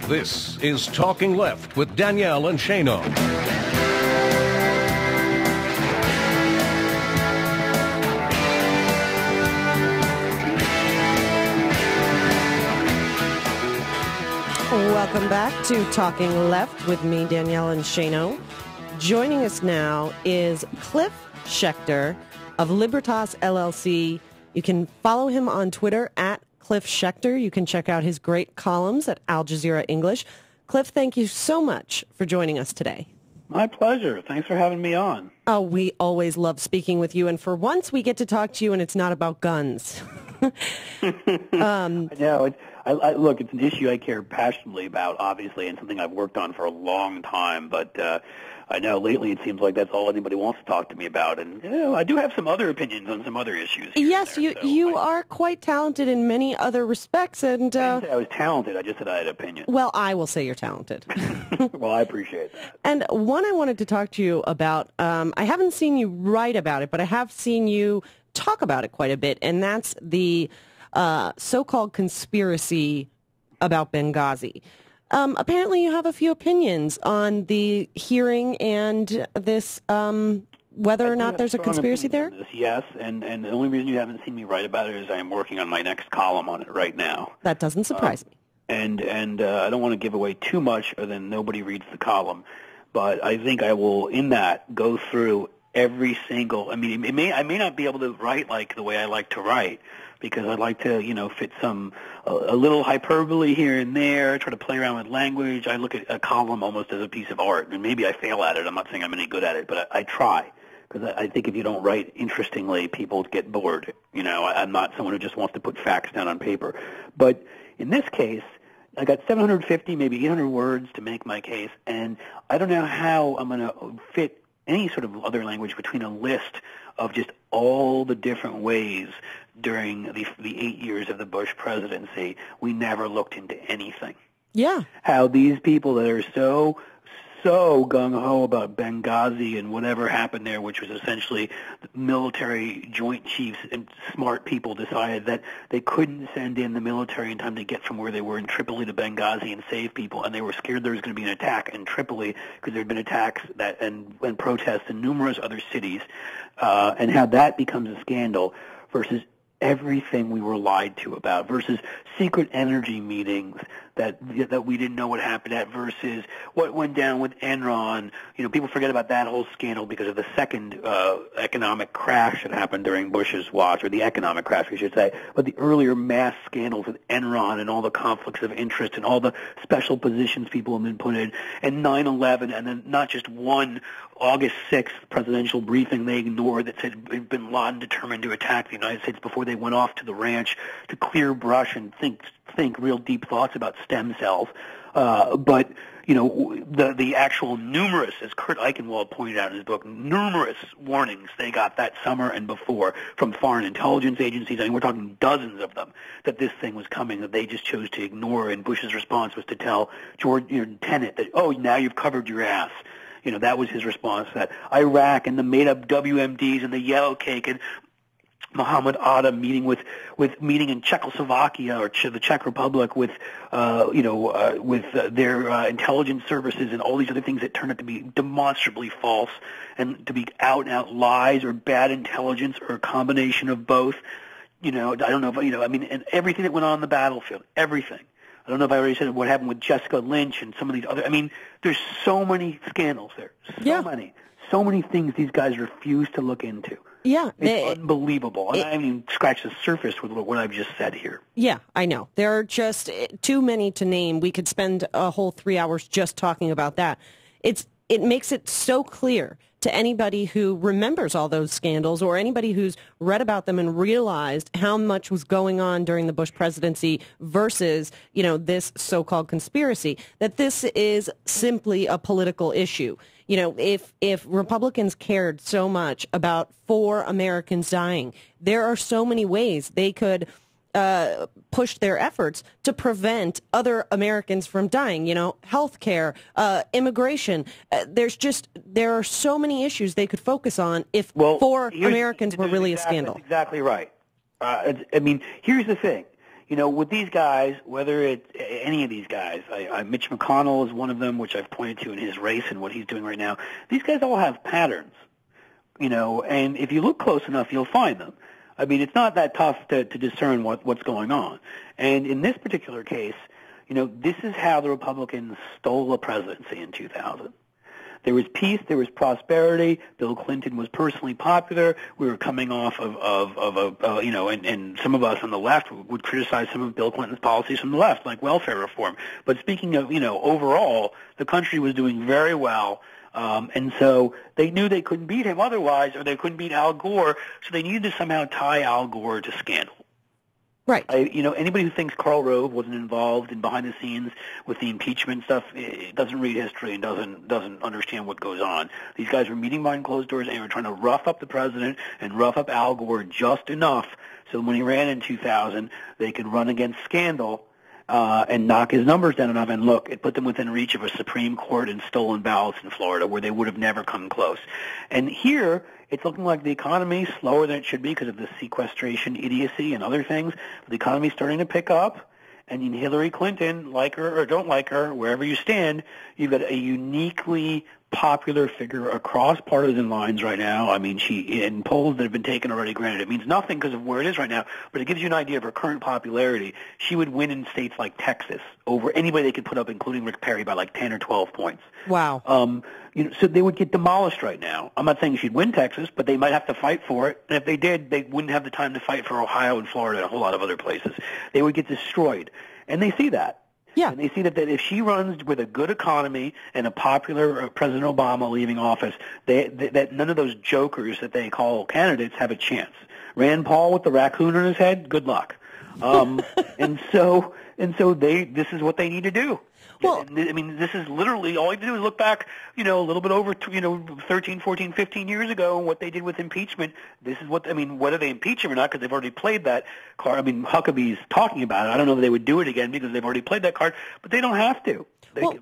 This is Talking Left with Danielle and Shano. Welcome back to Talking Left with me, Danielle and Shano. Joining us now is Cliff Schechter of Libertas LLC. You can follow him on Twitter at Cliff Schechter. You can check out his great columns at Al Jazeera English. Cliff, thank you so much for joining us today. My pleasure. Thanks for having me on. Oh, we always love speaking with you, and for once we get to talk to you and it's not about guns. No, look, it's an issue I care passionately about, obviously, and something I've worked on for a long time, but I know lately it seems like that's all anybody wants to talk to me about, and I do have some other opinions on some other issues. Yes, you are quite talented in many other respects, and I didn't say I was talented, I just said I had opinions. Well, I will say you're talented. Well, I appreciate that. And one I wanted to talk to you about, I haven't seen you write about it, but I have seen you talk about it quite a bit, and that's the so-called conspiracy about Benghazi. Apparently you have a few opinions on the hearing and this, whether or not there's a conspiracy there? Yes, and the only reason you haven't seen me write about it is I am working on my next column on it right now. That doesn't surprise me. And I don't want to give away too much, or then nobody reads the column. But I think I will, in that, go through every single. I mean, I may not be able to write like the way I like to write, because I'd like to, fit a little hyperbole here and there, try to play around with language. I look at a column almost as a piece of art, and maybe I fail at it. I'm not saying I'm any good at it, but I try, because I think if you don't write interestingly, people get bored. I'm not someone who just wants to put facts down on paper. But in this case, I got 750, maybe 800 words to make my case, and I don't know how I'm going to fit any sort of other language between a list of just all the different ways during the 8 years of the Bush presidency we never looked into anything. Yeah. How these people that are so gung-ho about Benghazi and whatever happened there, which was essentially military joint chiefs and smart people decided that they couldn't send in the military in time to get from where they were in Tripoli to Benghazi and save people, and they were scared there was going to be an attack in Tripoli because there had been attacks and protests in numerous other cities, and how that becomes a scandal versus everything we were lied to about, versus secret energy meetings that we didn't know what happened at, versus what went down with Enron. People forget about that whole scandal because of the second economic crash that happened during Bush's watch, or the economic crash, we should say, but the earlier mass scandals with Enron and all the conflicts of interest and all the special positions people have been put in, and 9/11, and then not just one August 6th presidential briefing they ignored that said bin Laden determined to attack the United States before they went off to the ranch to clear brush and think real deep thoughts about stem cells. But the actual numerous, as Kurt Eichenwald pointed out in his book, numerous warnings they got that summer and before from foreign intelligence agencies. I mean, we're talking dozens of them, that this thing was coming, that they just chose to ignore. And Bush's response was to tell Tenet that, oh, now you've covered your ass. That was his response. That Iraq and the made-up WMDs and the yellow cake and Muhammad Atta meeting in Czechoslovakia or the Czech Republic with their intelligence services and all these other things that turned out to be demonstrably false and to be out and out lies or bad intelligence or a combination of both. I don't know if and everything that went on in the battlefield, everything. I don't know if I already said what happened with Jessica Lynch and some of these other. There's so many scandals there. So many things these guys refuse to look into. Yeah. It's unbelievable. And I haven't even scratched the surface with what I've just said here. Yeah, I know. There are just too many to name. We could spend a whole 3 hours just talking about that. It makes it so clear to anybody who remembers all those scandals or anybody who's read about them and realized how much was going on during the Bush presidency versus, this so-called conspiracy, that this is simply a political issue. If Republicans cared so much about 4 Americans dying, there are so many ways they could push their efforts to prevent other Americans from dying. Health care, immigration. There are so many issues they could focus on if 4 Americans were really a scandal. That's exactly right. Here's the thing. with these guys, whether it's any of these guys, Mitch McConnell is one of them, which I've pointed to in his race and what he's doing right now. These guys all have patterns, and if you look close enough, you'll find them. I mean, it's not that tough to discern what's going on. And in this particular case, this is how the Republicans stole a presidency in 2000. There was peace, there was prosperity. Bill Clinton was personally popular. We were coming off and some of us on the left would criticize some of Bill Clinton's policies from the left, like welfare reform. But speaking of, overall, the country was doing very well. And so they knew they couldn't beat him otherwise, or they couldn't beat Al Gore, so they needed to somehow tie Al Gore to scandal. Right. Anybody who thinks Karl Rove wasn't involved in behind the scenes with the impeachment stuff, it doesn't read history and doesn't understand what goes on. These guys were meeting behind closed doors and were trying to rough up the president and rough up Al Gore just enough so when he ran in 2000, they could run against scandal and knock his numbers down enough. And look, it put them within reach of a Supreme Court and stolen ballots in Florida where they would have never come close. And here, it's looking like the economy is slower than it should be because of the sequestration idiocy and other things. But the economy is starting to pick up. And in Hillary Clinton, like her or don't like her, wherever you stand, you've got a uniquely popular figure across partisan lines right now. I mean, she in polls that have been taken already, granted, it means nothing because of where it is right now, but it gives you an idea of her current popularity. She would win in states like Texas over anybody they could put up, including Rick Perry, by like 10 or 12 points. Wow. So they would get demolished right now. I'm not saying she'd win Texas, but they might have to fight for it. And if they did, they wouldn't have the time to fight for Ohio and Florida and a whole lot of other places. They would get destroyed. And they see that. Yeah. And they see that if she runs with a good economy and a popular President Obama leaving office, that none of those jokers that they call candidates have a chance. Rand Paul with the raccoon on his head, good luck. And so this is what they need to do. Well, I mean, this is literally all you have to do is look back, a little bit over, 13, 14, 15 years ago, and what they did with impeachment. This is whether they impeach him or not, because they've already played that card. I mean, Huckabee's talking about it. I don't know if they would do it again because they've already played that card, but they don't have to.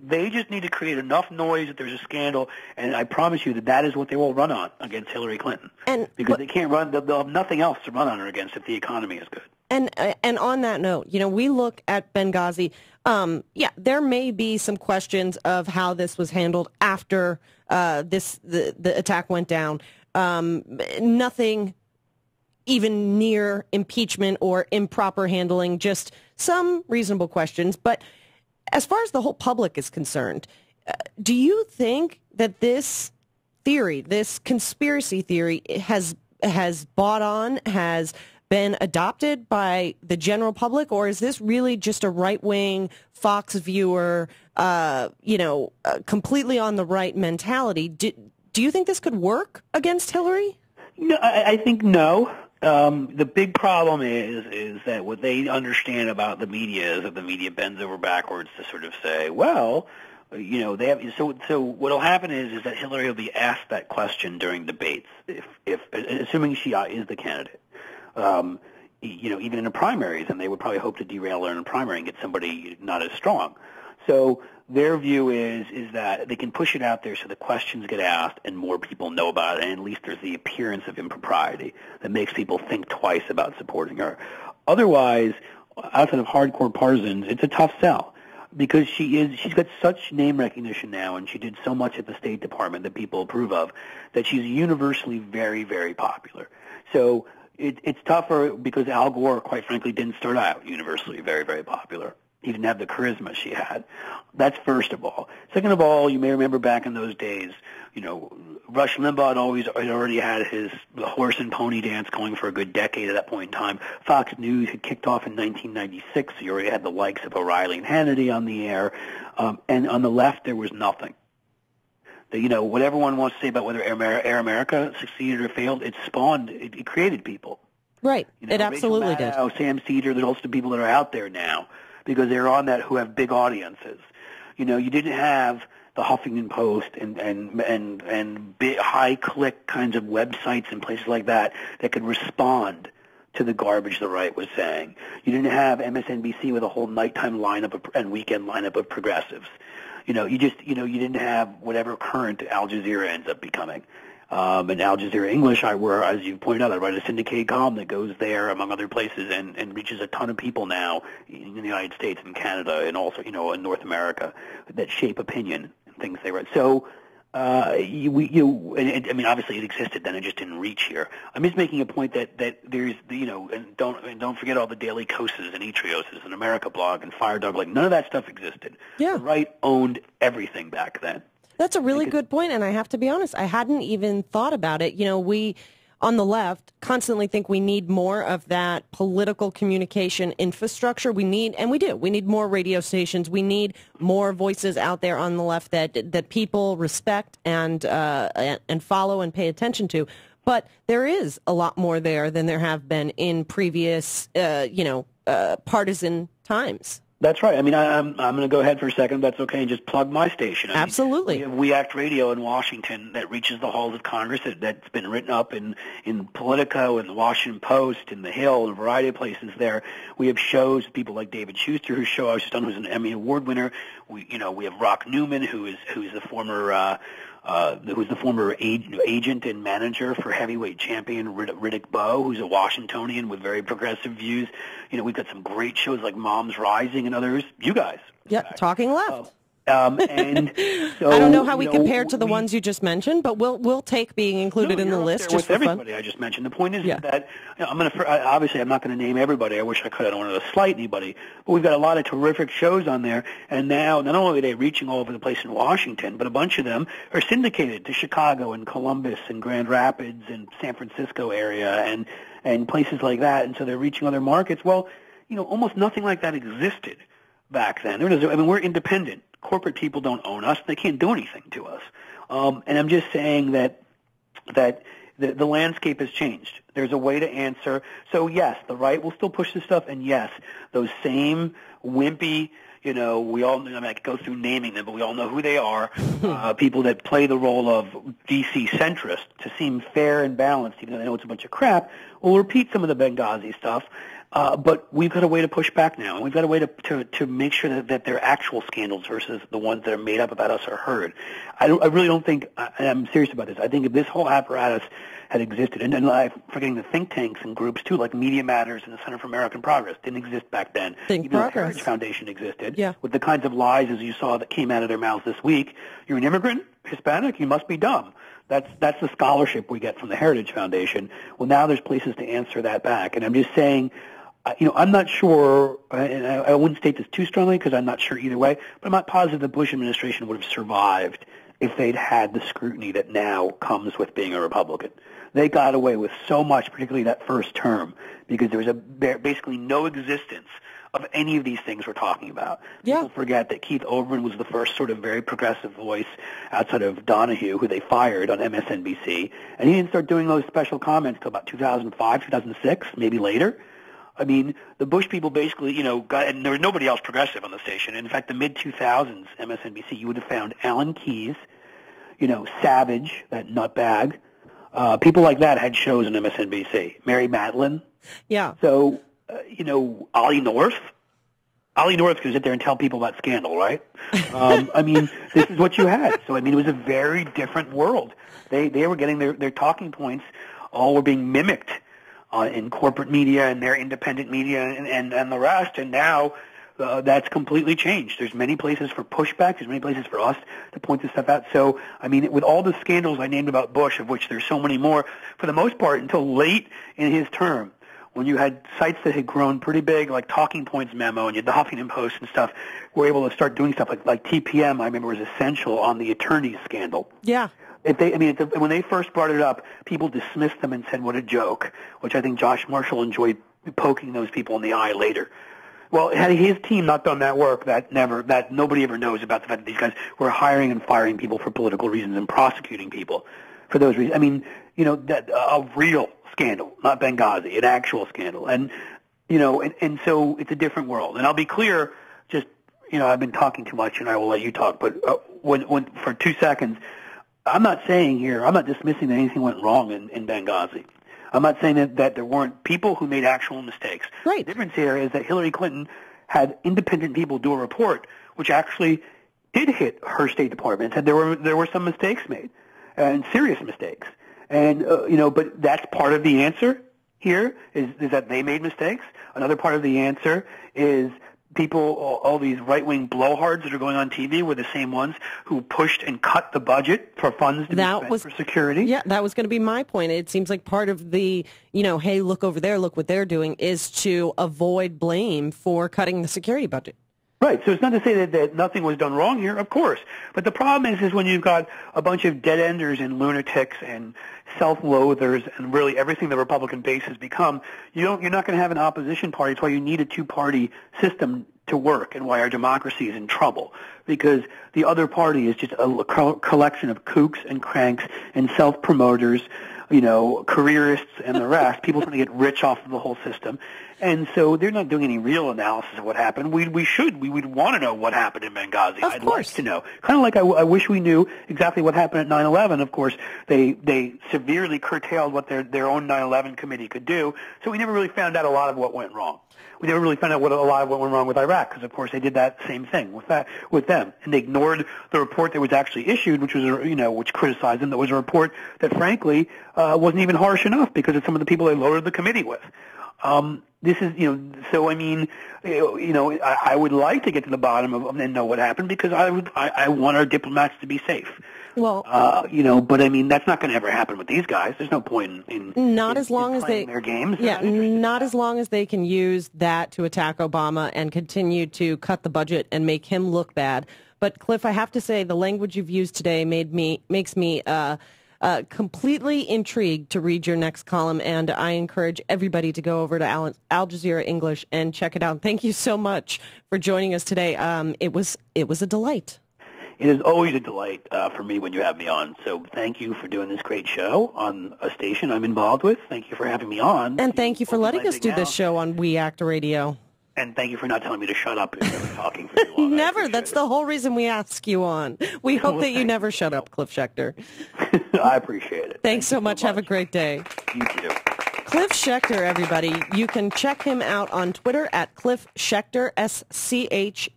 They just need to create enough noise that there's a scandal, and I promise you that is what they will run on against Hillary Clinton. Because they can't run, they'll have nothing else to run on her against if the economy is good. And on that note, we look at Benghazi. There may be some questions of how this was handled after the attack went down. Nothing even near impeachment or improper handling, just some reasonable questions. But as far as the whole public is concerned, do you think that this theory, this conspiracy theory, has bought on, has been adopted by the general public, or is this really just a right-wing Fox viewer, completely on the right mentality? Do you think this could work against Hillary? No, I think no. The big problem is that what they understand about the media is that the media bends over backwards to sort of say, well, they have. So what'll happen is that Hillary will be asked that question during debates, if assuming she is the candidate. Even in the primaries, and they would probably hope to derail her in a primary and get somebody not as strong. So their view is that they can push it out there so the questions get asked and more people know about it, and at least there's the appearance of impropriety that makes people think twice about supporting her. Otherwise, outside of hardcore partisans, it's a tough sell because she's got such name recognition now, and she did so much at the State Department that people approve of, that she's universally very, very popular. So it's tougher because Al Gore, quite frankly, didn't start out universally very, very popular. He didn't have the charisma she had. That's first of all. Second of all, you may remember back in those days, Rush Limbaugh had already had the horse and pony dance going for a good decade at that point in time. Fox News had kicked off in 1996. So you already had the likes of O'Reilly and Hannity on the air. And on the left, there was nothing. What everyone wants to say about whether Air America succeeded or failed, it created people. Right. It absolutely did. Sam Cedar, there's also people that are out there now because they're on that who have big audiences. You didn't have the Huffington Post and big high click kinds of websites and places like that could respond to the garbage the right was saying. You didn't have MSNBC with a whole nighttime lineup and weekend lineup of progressives. You didn't have whatever current Al Jazeera ends up becoming. and Al Jazeera English, as you pointed out, I write a syndicated column that goes there, among other places, and reaches a ton of people now in the United States and Canada, and also, in North America, that shape opinion and things they write. So, obviously it existed then, it just didn't reach here. I'm just making a point that there's, and don't forget all the Daily Koses and Etrioses and America Blog and Firedog, like none of that stuff existed. Yeah. The right owned everything back then. That's a really good point, and I have to be honest, I hadn't even thought about it. We, on the left, constantly think we need more of that political communication infrastructure. We need more radio stations. We need more voices out there on the left that people respect and follow and pay attention to. But there is a lot more there than there have been in previous, partisan times. That's right. I mean, I'm going to go ahead for a second, if that's okay, and just plug my station. Absolutely. We have We Act Radio in Washington that reaches the halls of Congress, that's been written up in Politico and the Washington Post and The Hill and a variety of places there. We have shows with people like David Schuster, whose show I was just on, who's an Emmy Award winner. We have Rock Newman, who's the former agent and manager for heavyweight champion Riddick Bowe, who's a Washingtonian with very progressive views. We've got some great shows like Moms Rising and others. You guys. Yeah, Talking Left. And so, I don't know how we compare to the ones you just mentioned, but we'll take being included in the list just with for everybody fun. I just mentioned. The point is that obviously I'm not going to name everybody. I wish I could. I don't want to slight anybody, but we've got a lot of terrific shows on there. And now, not only are they reaching all over the place in Washington, but a bunch of them are syndicated to Chicago and Columbus and Grand Rapids and San Francisco area and places like that. And so they're reaching other markets. Well, almost nothing like that existed back then. We're independent. Corporate people don't own us. They can't do anything to us. And I'm just saying that the landscape has changed. There's a way to answer. So, yes, the right will still push this stuff. And, yes, those same wimpy, we all, I could go through naming them, but we all know who they are, people that play the role of D.C. centrist to seem fair and balanced, even though they know it's a bunch of crap, will repeat some of the Benghazi stuff. But we've got a way to push back now, and we've got a way to make sure that they're actual scandals versus the ones that are made up about us are heard. I really don't think, and I'm serious about this, I think if this whole apparatus had existed, and I'm forgetting the think tanks and groups too, like Media Matters and the Center for American Progress, didn't exist back then. Even the Heritage Foundation existed, with the kinds of lies, as you saw, that came out of their mouths this week. You're an immigrant, Hispanic, you must be dumb. That's the scholarship we get from the Heritage Foundation. Well, now there's places to answer that back, and I'm just saying, I'm not sure, and I wouldn't state this too strongly because I'm not sure either way, but I'm not positive the Bush administration would have survived if they'd had the scrutiny that now comes with being a Republican. They got away with so much, particularly that first term, because there was basically no existence of any of these things we're talking about. Yeah. People forget that Keith Olbermann was the first sort of very progressive voice outside of Donahue, who they fired on MSNBC, and he didn't start doing those special comments until about 2005, 2006, maybe later. I mean, the Bush people basically, and there was nobody else progressive on the station. In fact, the mid-2000s MSNBC, you would have found Alan Keyes, Savage, that nutbag. People like that had shows on MSNBC. Mary Matlin. Yeah. So, Ollie North. Ollie North could sit there and tell people about Scandal, right? This is what you had. So, it was a very different world. They were getting their talking points, all were being mimicked in corporate media and their independent media and the rest, and now that's completely changed. There's many places for pushback. There's many places for us to point this stuff out. So, with all the scandals I named about Bush, of which there's so many more, for the most part, until late in his term, when you had sites that had grown pretty big, like Talking Points Memo and the Huffington Post and stuff, were able to start doing stuff like TPM, I remember, was essential on the attorneys scandal. Yeah. When they first brought it up, people dismissed them and said, what a joke, which I think Josh Marshall enjoyed poking those people in the eye later. Well, had his team not done that work, that nobody ever knows about the fact that these guys were hiring and firing people for political reasons and prosecuting people for those reasons. A real scandal, not Benghazi, an actual scandal. And so it's a different world. And I'll be clear, I've been talking too much and I will let you talk, but when for 2 seconds, I'm not dismissing that anything went wrong in Benghazi. I'm not saying that there weren't people who made actual mistakes. Right. The difference here is that Hillary Clinton had independent people do a report, which actually did hit her State Department, and said there were some mistakes made, and serious mistakes. And, but that's part of the answer here is that they made mistakes. Another part of the answer is people, all these right-wing blowhards that are going on TV were the same ones who pushed and cut the budget for funds to be spent for security. Yeah, that was going to be my point. It seems like part of the, hey, look over there, look what they're doing, is to avoid blame for cutting the security budget. Right. So it's not to say that nothing was done wrong here, of course. But the problem is when you've got a bunch of dead-enders and lunatics and self-loathers and really everything the Republican base has become, you're not going to have an opposition party. It's why you need a two-party system to work and why our democracy is in trouble. Because the other party is just a collection of kooks and cranks and self-promoters, careerists and the rest, people trying to get rich off of the whole system. And so they're not doing any real analysis of what happened. We would want to know what happened in Benghazi. Of I'd course. like to know. Kind of like I wish we knew exactly what happened at 9/11. Of course, they severely curtailed what their own 9/11 committee could do, so we never really found out a lot of what went wrong. We never really found out a lot of what went wrong with Iraq, because of course they did that same thing with them, and they ignored the report that was actually issued, which was which criticized them. That was a report that frankly wasn't even harsh enough because of some of the people they loaded the committee with. This is, so I mean, I would like to get to the bottom of and know what happened because I want our diplomats to be safe. Well, but I mean, that's not going to ever happen with these guys. There's no point in playing their games. Yeah, not as long as they can use that to attack Obama and continue to cut the budget and make him look bad. But Cliff, I have to say, the language you've used today makes me completely intrigued to read your next column, and I encourage everybody to go over to Al Jazeera English and check it out. Thank you so much for joining us today. It was a delight. It is always a delight for me when you have me on. So thank you for doing this great show on a station I'm involved with. Thank you for having me on. And thank you for letting us do this show on We Act Radio. And thank you for not telling me to shut up if I'm talking for too long. Never. That's the whole reason we ask you on. We hope that you never shut up, Cliff Schechter. I appreciate it. Thanks so much. Have a great day. You too. Cliff Schechter, everybody. You can check him out on Twitter at Cliff Schechter, SCHECTER,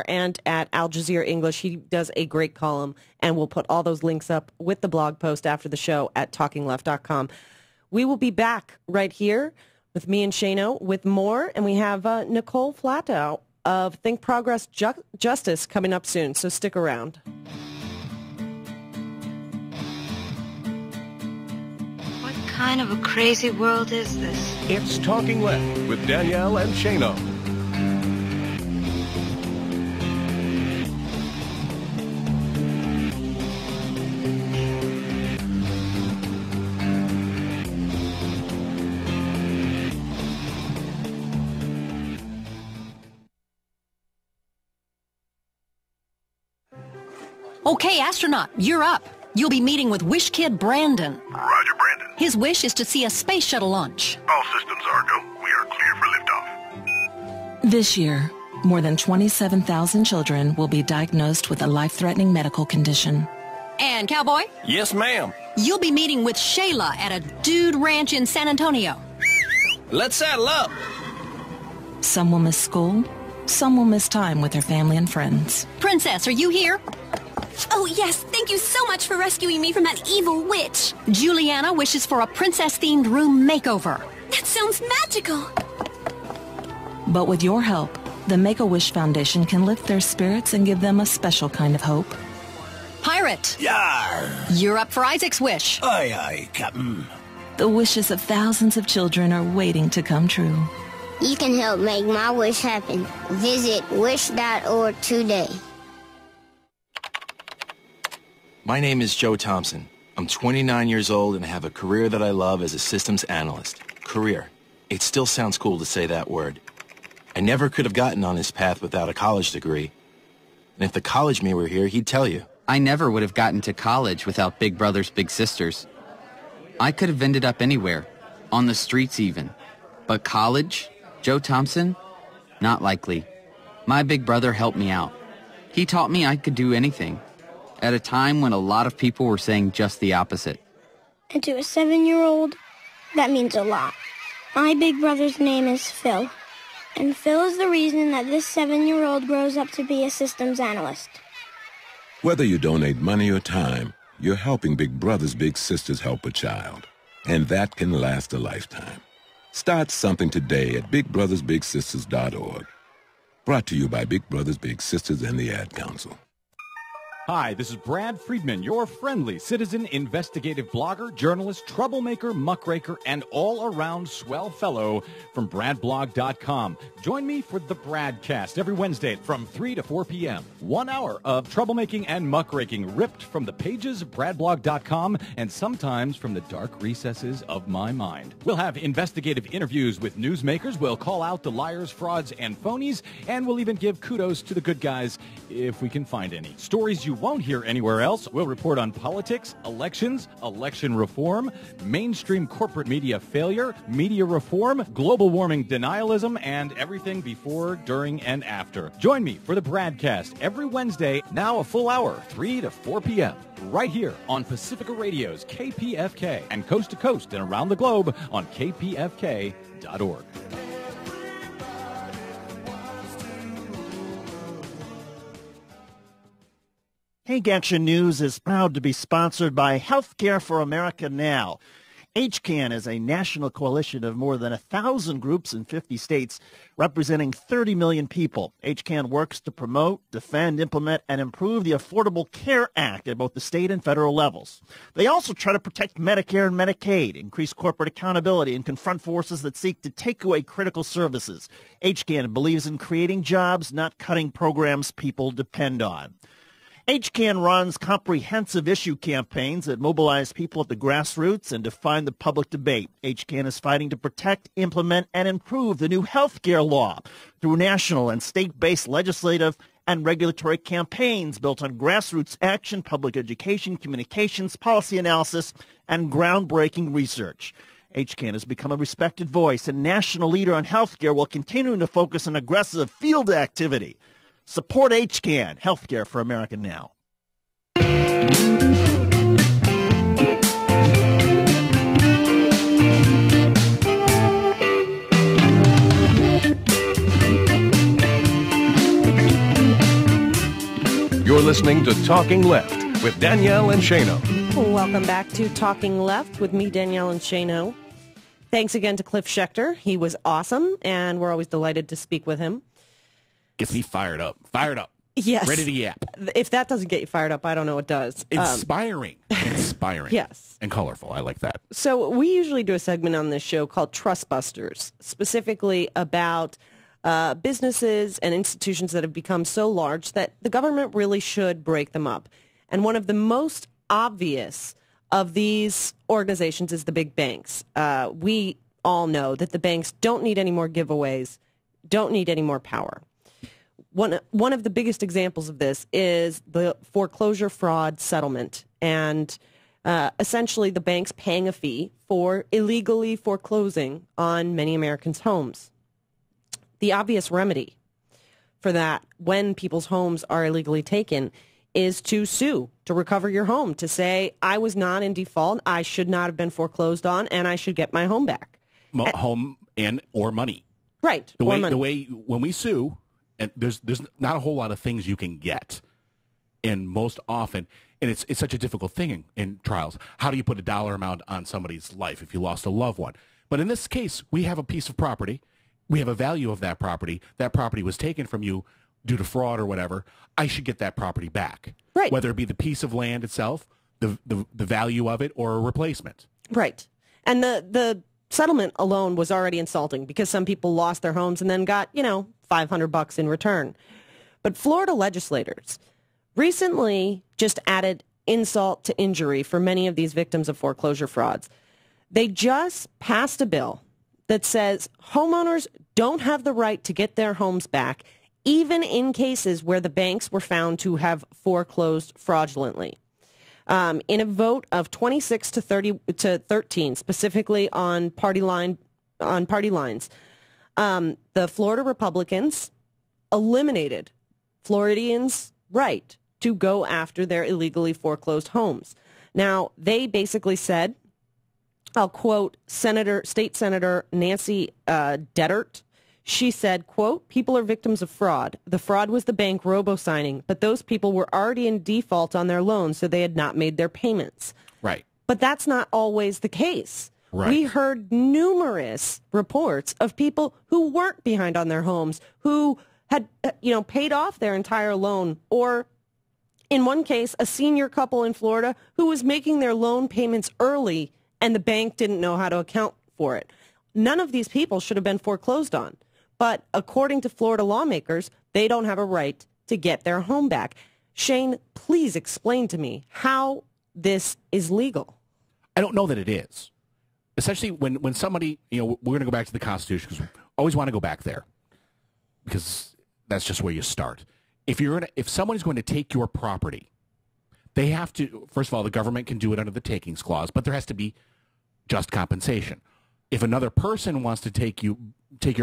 and at Al Jazeera English. He does a great column, and we'll put all those links up with the blog post after the show at talkingleft.com. We will be back right here with me and Shano with more, and we have Nicole Flatow of Think Progress Justice coming up soon, so stick around. What kind of a crazy world is this? It's Talking Left with Danielle and Shano. Okay, astronaut, you're up. You'll be meeting with Wish Kid Brandon. Roger, Brandon. His wish is to see a space shuttle launch. All systems are go. We are clear for liftoff. This year, more than 27,000 children will be diagnosed with a life-threatening medical condition. And, Cowboy, Yes, ma'am. you'll be meeting with Shayla at a dude ranch in San Antonio. Let's saddle up. Some will miss school, some will miss time with their family and friends. Princess, are you here? Oh, yes. Thank you so much for rescuing me from that evil witch. Juliana wishes for a princess-themed room makeover. That sounds magical. But with your help, the Make-A-Wish Foundation can lift their spirits and give them a special kind of hope. Pirate, Yar! you're up for Isaac's wish. Aye, aye, Captain. The wishes of thousands of children are waiting to come true. You can help make my wish happen. Visit wish.org today. My name is Joe Thompson. I'm 29 years old and have a career that I love as a systems analyst. Career. It still sounds cool to say that word. I never could have gotten on this path without a college degree. And if the college me were here, he'd tell you. I never would have gotten to college without big brothers, big sisters. I could have ended up anywhere, on the streets even. But college? Joe Thompson? Not likely. My big brother helped me out. He taught me I could do anything, at a time when a lot of people were saying just the opposite. And to a 7-year-old, that means a lot. My big brother's name is Phil. And Phil is the reason that this 7-year-old grows up to be a systems analyst. Whether you donate money or time, you're helping Big Brothers Big Sisters help a child. And that can last a lifetime. Start something today at bigbrothersbigsisters.org. Brought to you by Big Brothers Big Sisters and the Ad Council. Hi, this is Brad Friedman, your friendly citizen investigative blogger, journalist, troublemaker, muckraker, and all-around swell fellow from bradblog.com. Join me for the Bradcast every Wednesday from 3 to 4 p.m. 1 hour of troublemaking and muckraking ripped from the pages of bradblog.com and sometimes from the dark recesses of my mind. We'll have investigative interviews with newsmakers, we'll call out the liars, frauds, and phonies, and we'll even give kudos to the good guys if we can find any. Stories you won't hear anywhere else. We'll report on politics, elections, election reform, mainstream corporate media failure, media reform, global warming denialism, and everything before, during, and after. Join me for the Bradcast every Wednesday, now a full hour, 3 to 4 p.m., right here on Pacifica Radio's KPFK, and coast to coast and around the globe on kpfk.org. Hank Action News is proud to be sponsored by Healthcare for America Now. HCAN is a national coalition of more than 1,000 groups in 50 states, representing 30 million people. HCAN works to promote, defend, implement, and improve the Affordable Care Act at both the state and federal levels. They also try to protect Medicare and Medicaid, increase corporate accountability, and confront forces that seek to take away critical services. HCAN believes in creating jobs, not cutting programs people depend on. HCAN runs comprehensive issue campaigns that mobilize people at the grassroots and define the public debate. HCAN is fighting to protect, implement, and improve the new health care law through national and state-based legislative and regulatory campaigns built on grassroots action, public education, communications, policy analysis, and groundbreaking research. HCAN has become a respected voice and national leader on health care while continuing to focus on aggressive field activity. Support HCAN, Healthcare for America Now. You're listening to Talking Left with Danielle and Shano. Welcome back to Talking Left with me, Danielle and Shano. Thanks again to Cliff Schechter. He was awesome, and we're always delighted to speak with him. Gets me fired up. Fired up. Yes. Ready to yap. If that doesn't get you fired up, I don't know what does. Inspiring. Inspiring. Yes. And colorful. I like that. So we usually do a segment on this show called Trust Busters, specifically about businesses and institutions that have become so large that the government really should break them up. And one of the most obvious of these organizations is the big banks. We all know that the banks don't need any more giveaways, don't need any more power. One of the biggest examples of this is the foreclosure fraud settlement, and essentially the banks paying a fee for illegally foreclosing on many Americans' homes. The obvious remedy for that when people's homes are illegally taken is to sue, to recover your home, to say, I was not in default, I should not have been foreclosed on, and I should get my home back. Home and or money. Right. The way when we sue, and there's not a whole lot of things you can get, and most often, and it's such a difficult thing in trials. How do you put a dollar amount on somebody's life if you lost a loved one? But in this case, we have a piece of property. We have a value of that property. That property was taken from you due to fraud or whatever. I should get that property back. Right. Whether it be the piece of land itself, the value of it, or a replacement. Right. And the settlement alone was already insulting because some people lost their homes and then got, $500 in return. But Florida legislators recently just added insult to injury for many of these victims of foreclosure frauds. They just passed a bill that says homeowners don't have the right to get their homes back, even in cases where the banks were found to have foreclosed fraudulently. In a vote of 26 to 13, specifically on party lines, the Florida Republicans eliminated Floridians' right to go after their illegally foreclosed homes. Now, they basically said, I'll quote State Senator Nancy Dettert. She said, quote, people are victims of fraud. The fraud was the bank robo-signing, but those people were already in default on their loans, so they had not made their payments. Right. But that's not always the case. Right. We heard numerous reports of people who weren't behind on their homes, who had, paid off their entire loan, or in one case, a senior couple in Florida who was making their loan payments early and the bank didn't know how to account for it. None of these people should have been foreclosed on. But according to Florida lawmakers, they don't have a right to get their home back. Shane, please explain to me how this is legal. I don't know that it is. Especially when somebody, we're going to go back to the Constitution because we always want to go back there because that's just where you start. If somebody's going to take your property, they have to, first of all, the government can do it under the takings clause, but there has to be just compensation. If another person wants to take your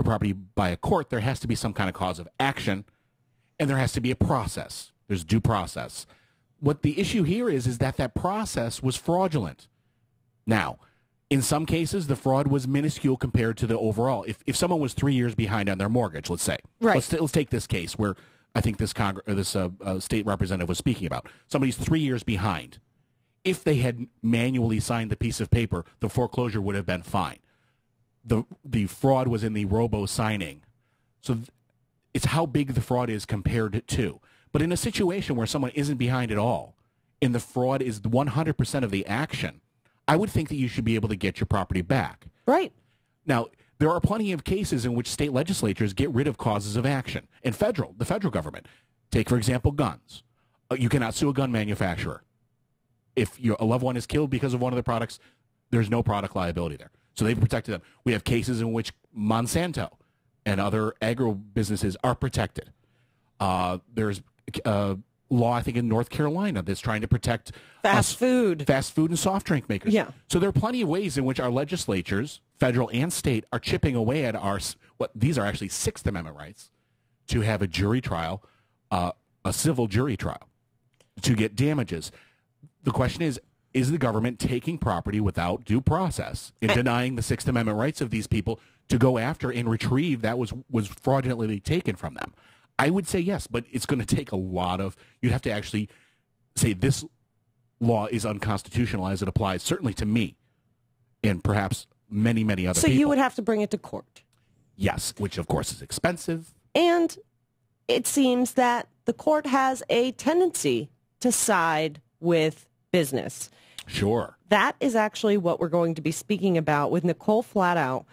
property by a court, there has to be some kind of cause of action, and there has to be a process. There's due process. What the issue here is that process was fraudulent. Now, in some cases, the fraud was minuscule compared to the overall. If someone was 3 years behind on their mortgage, let's say, right. Let's take this case where I think this state representative was speaking about. Somebody's 3 years behind. If they had manually signed the piece of paper, the foreclosure would have been fine. The fraud was in the robo-signing. So it's how big the fraud is compared to. But in a situation where someone isn't behind at all, and the fraud is 100% of the action, I would think that you should be able to get your property back. Right. Now, there are plenty of cases in which state legislatures get rid of causes of action. And the federal government, take, for example, guns. You cannot sue a gun manufacturer. If a loved one is killed because of one of the products, there's no product liability there. So they've protected them. We have cases in which Monsanto and other agro businesses are protected. There's law, I think, in North Carolina that's trying to protect fast food and soft drink makers. Yeah. So there are plenty of ways in which our legislatures, federal and state, are chipping away at these are actually Sixth Amendment rights to have a jury trial, a civil jury trial, to get damages. The question is the government taking property without due process and denying the Sixth Amendment rights of these people to go after and retrieve that was fraudulently taken from them? I would say yes, but it's going to take a lot of, you'd have to actually say this law is unconstitutional as it applies, certainly to me, and perhaps many, many other people. So you would have to bring it to court. Yes, which of course is expensive. And it seems that the court has a tendency to side with business. Sure. That is actually what we're going to be speaking about with Nicole Flatow.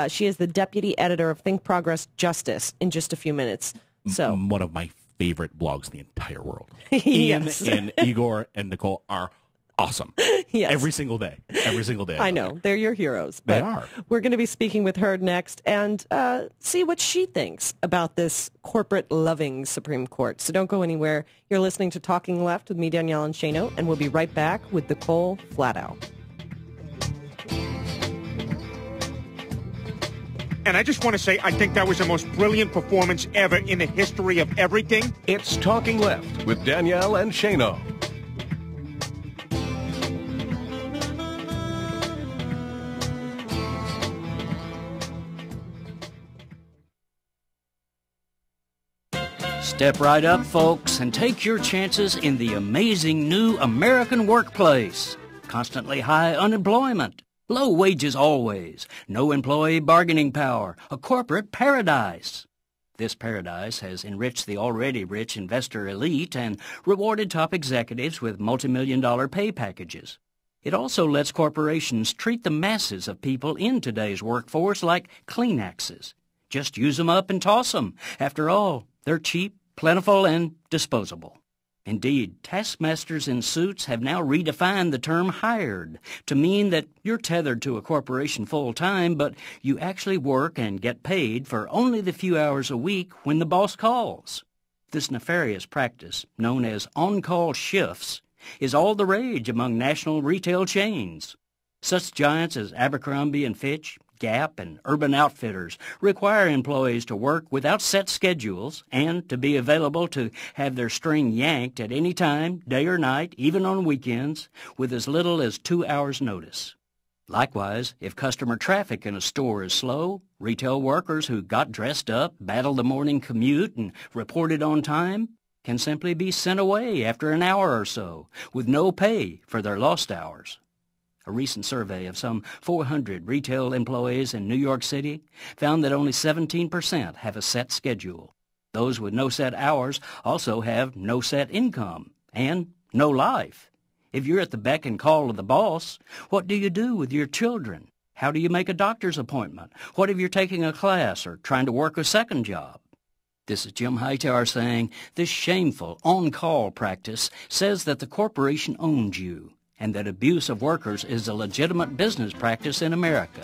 She is the deputy editor of Think Progress Justice in just a few minutes. So one of my favorite blogs in the entire world. Yes. Ian and Igor and Nicole are awesome. Yes. Every single day. I know. They're your heroes. They are. We're going to be speaking with her next and see what she thinks about this corporate-loving Supreme Court. So don't go anywhere. You're listening to Talking Left with me, Danielle and Shano, and we'll be right back with Nicole Flatow. And I just want to say I think that was the most brilliant performance ever in the history of everything. It's Talking Left with Danielle and Shano. Step right up, folks, and take your chances in the amazing new American workplace. Constantly high unemployment. Low wages always, no employee bargaining power, a corporate paradise. This paradise has enriched the already rich investor elite and rewarded top executives with multi-million-dollar pay packages. It also lets corporations treat the masses of people in today's workforce like Kleenexes. Just use them up and toss them. After all, they're cheap, plentiful, and disposable. Indeed, taskmasters in suits have now redefined the term hired to mean that you're tethered to a corporation full-time, but you actually work and get paid for only the few hours a week when the boss calls. This nefarious practice, known as on-call shifts, is all the rage among national retail chains. Such giants as Abercrombie and Fitch, Gap, and Urban Outfitters require employees to work without set schedules and to be available to have their string yanked at any time, day or night, even on weekends, with as little as 2 hours' notice. Likewise, if customer traffic in a store is slow, retail workers who got dressed up, battled the morning commute, and reported on time can simply be sent away after an hour or so with no pay for their lost hours. A recent survey of some 400 retail employees in New York City found that only 17% have a set schedule. Those with no set hours also have no set income and no life. If you're at the beck and call of the boss, what do you do with your children? How do you make a doctor's appointment? What if you're taking a class or trying to work a second job? This is Jim Hightower saying this shameful on-call practice says that the corporation owns you and that abuse of workers is a legitimate business practice in America.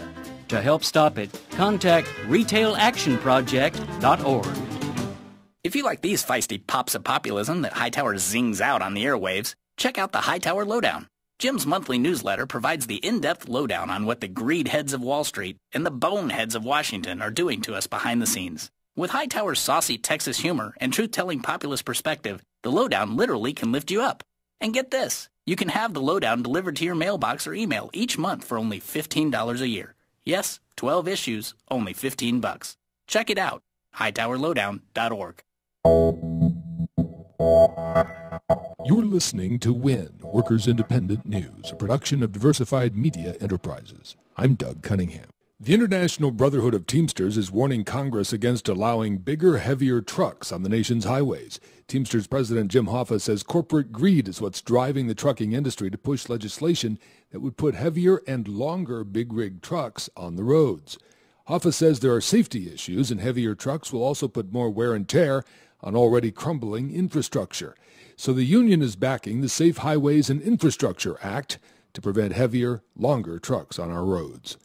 To help stop it, contact RetailActionProject.org. If you like these feisty pops of populism that Hightower zings out on the airwaves, check out the Hightower Lowdown. Jim's monthly newsletter provides the in-depth lowdown on what the greed heads of Wall Street and the boneheads of Washington are doing to us behind the scenes. With Hightower's saucy Texas humor and truth-telling populist perspective, the lowdown literally can lift you up. And get this, you can have the lowdown delivered to your mailbox or email each month for only $15 a year. Yes, 12 issues, only $15. Check it out, hightowerlowdown.org. You're listening to WIN, Workers Independent News, a production of Diversified Media Enterprises. I'm Doug Cunningham. The International Brotherhood of Teamsters is warning Congress against allowing bigger, heavier trucks on the nation's highways. Teamsters President Jim Hoffa says corporate greed is what's driving the trucking industry to push legislation that would put heavier and longer big rig trucks on the roads. Hoffa says there are safety issues, and heavier trucks will also put more wear and tear on already crumbling infrastructure. So the union is backing the Safe Highways and Infrastructure Act to prevent heavier, longer trucks on our roads.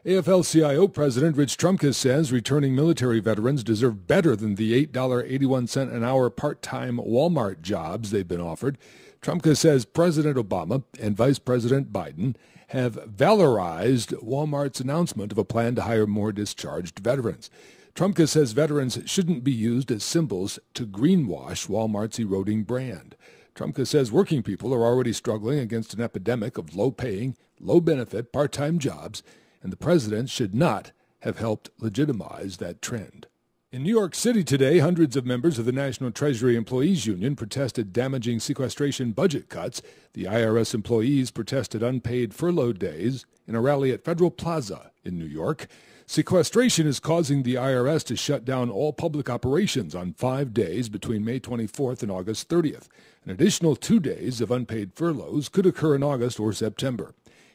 AFL-CIO President Rich Trumka says returning military veterans deserve better than the $8.81 an hour part-time Walmart jobs they've been offered. Trumka says President Obama and Vice President Biden have valorized Walmart's announcement of a plan to hire more discharged veterans. Trumka says veterans shouldn't be used as symbols to greenwash Walmart's eroding brand. Trumka says working people are already struggling against an epidemic of low-paying, low-benefit part-time jobs, and the president should not have helped legitimize that trend. In New York City today, hundreds of members of the National Treasury Employees Union protested damaging sequestration budget cuts. The IRS employees protested unpaid furlough days in a rally at Federal Plaza in New York. Sequestration is causing the IRS to shut down all public operations on 5 days between May 24th and August 30th. An additional 2 days of unpaid furloughs could occur in August or September.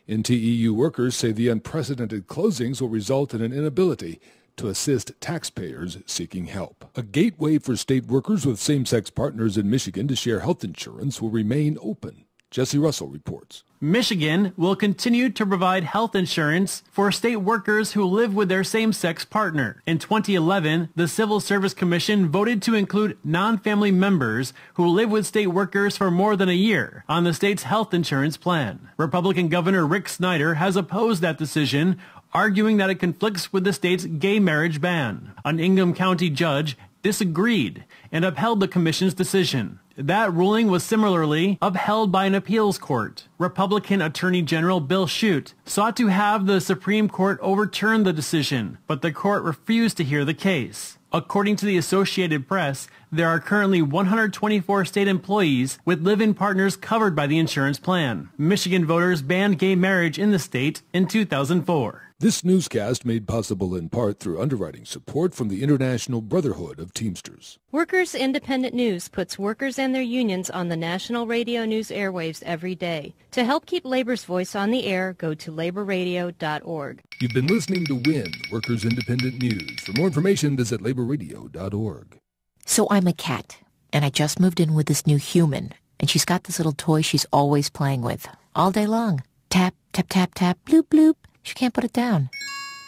NTEU workers say the unprecedented closings will result in an inability to assist taxpayers seeking help. A gateway for state workers with same-sex partners in Michigan to share health insurance will remain open. Jesse Russell reports. Michigan will continue to provide health insurance for state workers who live with their same-sex partner. In 2011, the Civil Service Commission voted to include non-family members who live with state workers for more than a year on the state's health insurance plan. Republican Governor Rick Snyder has opposed that decision, arguing that it conflicts with the state's gay marriage ban. An Ingham County judge disagreed and upheld the commission's decision. That ruling was similarly upheld by an appeals court. Republican Attorney General Bill Shute sought to have the Supreme Court overturn the decision, but the court refused to hear the case. According to the Associated Press, there are currently 124 state employees with live-in partners covered by the insurance plan. Michigan voters banned gay marriage in the state in 2004. This newscast made possible in part through underwriting support from the International Brotherhood of Teamsters. Workers Independent News puts workers and their unions on the national radio news airwaves every day. To help keep labor's voice on the air, go to laborradio.org. You've been listening to WIN, Workers Independent News. For more information, visit laborradio.org. So I'm a cat, and I just moved in with this new human, and she's got this little toy she's always playing with, all day long. Tap, tap, tap, tap, bloop, bloop. She can't put it down.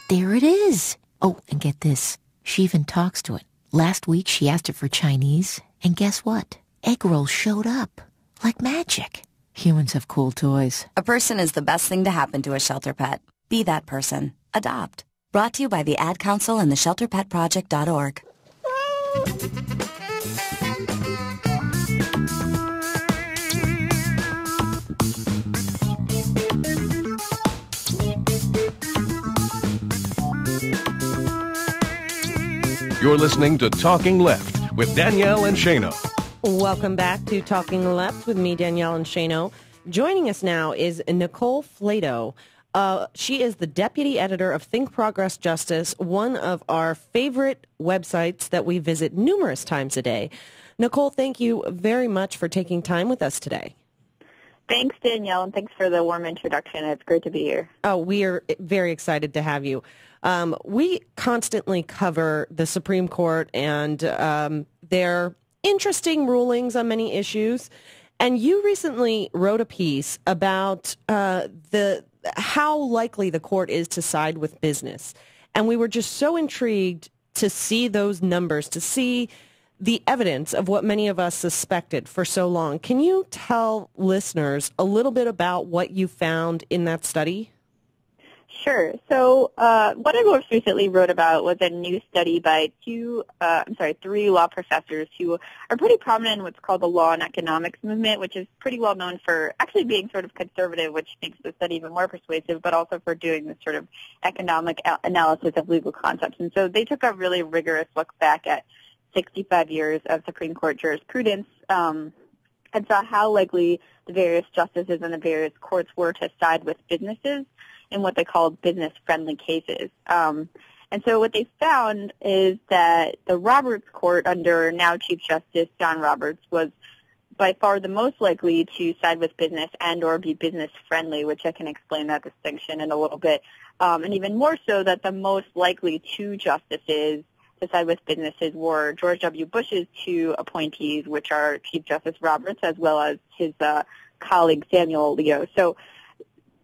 There it is. Oh, and get this. She even talks to it. Last week, she asked it for Chinese, and guess what? Egg rolls showed up. Like magic. Humans have cool toys. A person is the best thing to happen to a shelter pet. Be that person. Adopt. Brought to you by the Ad Council and the ShelterPetProject.org. You're listening to Talking Left with Danielle and Shano. Welcome back to Talking Left with me, Danielle and Shano. Joining us now is Nicole Flatow. She is the deputy editor of Think Progress Justice, one of our favorite websites that we visit numerous times a day. Nicole, thank you very much for taking time with us today. Thanks, Danielle, and thanks for the warm introduction. It's great to be here. Oh, we are very excited to have you. We constantly cover the Supreme Court and their interesting rulings on many issues. And you recently wrote a piece about how likely the court is to side with business. And we were just so intrigued to see those numbers, to see the evidence of what many of us suspected for so long. Can you tell listeners a little bit about what you found in that study? Sure. So what I most recently wrote about was a new study by three law professors who are pretty prominent in what's called the law and economics movement, which is pretty well known for actually being sort of conservative, which makes the study even more persuasive, but also for doing this sort of economic analysis of legal concepts. And so they took a really rigorous look back at 65 years of Supreme Court jurisprudence and saw how likely the various justices and the various courts were to side with businesses in what they called business-friendly cases. And so what they found is that the Roberts Court under now Chief Justice John Roberts was by far the most likely to side with business and or be business-friendly, which I can explain that distinction in a little bit. And even more so that the most likely two justices to side with businesses were George W. Bush's two appointees, which are Chief Justice Roberts as well as his colleague Samuel Alito. So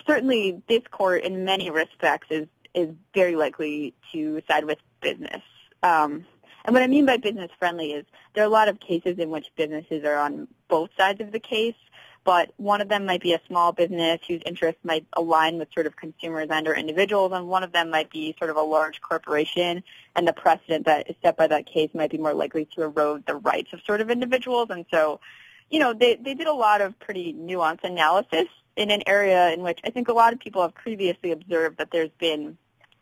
certainly this court in many respects is very likely to side with business. And what I mean by business-friendly is there are a lot of cases in which businesses are on both sides of the case, but one of them might be a small business whose interests might align with sort of consumers and or individuals, and one of them might be sort of a large corporation, and the precedent that is set by that case might be more likely to erode the rights of sort of individuals. And so, you know, they did a lot of pretty nuanced analysis in an area in which I think a lot of people have previously observed that there's been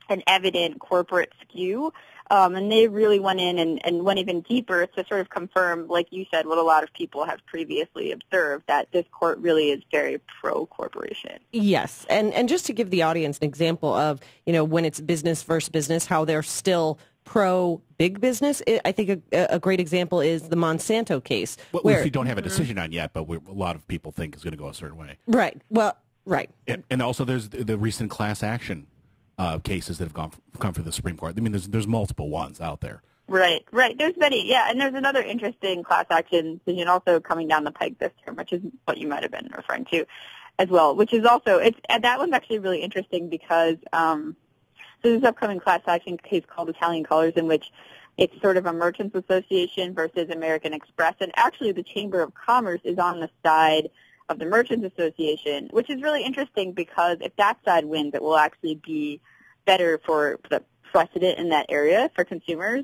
an evident corporate skew. And they really went in and went even deeper to sort of confirm, like you said, what a lot of people have previously observed, that this court really is very pro-corporation. Yes. And just to give the audience an example of, you know, when it's business versus business, how they're still pro-big business, I think a great example is the Monsanto case. Well, which we don't have a decision on yet, but a lot of people think is going to go a certain way. Right. Well, right. And also there's the recent class action cases that have come through the Supreme Court. I mean, there's multiple ones out there. Right. There's many, yeah. And there's another interesting class action decision also coming down the pike this term, which is what you might have been referring to as well, which is also, that one's actually really interesting because so this upcoming class action case called Italian Colors, in which it's sort of a merchants association versus American Express, and actually the Chamber of Commerce is on the side of the Merchants Association, which is really interesting because if that side wins, it will actually be better for the precedent in that area for consumers.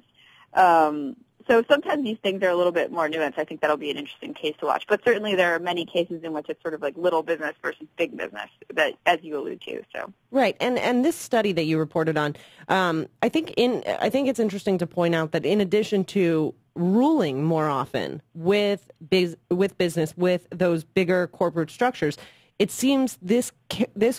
So sometimes these things are a little bit more nuanced. I think that'll be an interesting case to watch. But certainly there are many cases in which it's sort of like little business versus big business, that, as you allude to. So right, and this study that you reported on, I think it's interesting to point out that in addition to ruling more often with business, with those bigger corporate structures, it seems this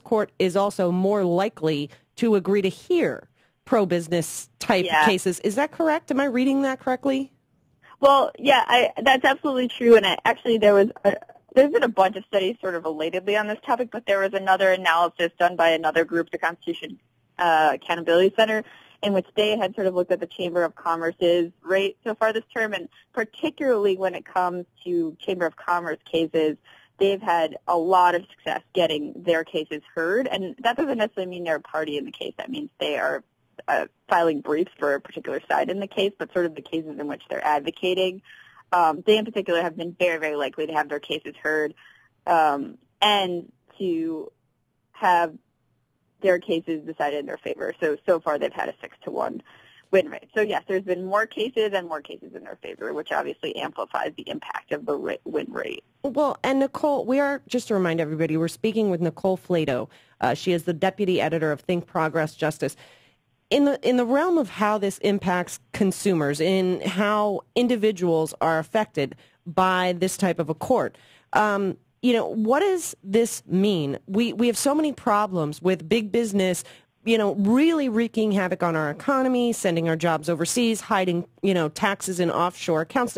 court is also more likely to agree to hear pro-business type cases. Is that correct? Am I reading that correctly? Well, yeah, that's absolutely true. And actually there's been a bunch of studies sort of relatedly on this topic, but there was another analysis done by another group, the Constitution Accountability Center, in which they had sort of looked at the Chamber of Commerce's rate so far this term, and particularly when it comes to Chamber of Commerce cases, they've had a lot of success getting their cases heard, and that doesn't necessarily mean they're a party in the case. That means they are filing briefs for a particular side in the case, but sort of the cases in which they're advocating. They in particular have been very, very likely to have their cases heard and to have their cases decided in their favor. So far they've had a 6-to-1 win rate. So yes, there's been more cases and more cases in their favor, which obviously amplifies the impact of the win rate. Well, and Nicole, we are, just to remind everybody, we're speaking with Nicole Flatow. She is the deputy editor of Think Progress Justice. in the realm of how this impacts consumers, in how individuals are affected by this type of a court, what does this mean? We have so many problems with big business, really wreaking havoc on our economy, sending our jobs overseas, hiding, taxes in offshore accounts.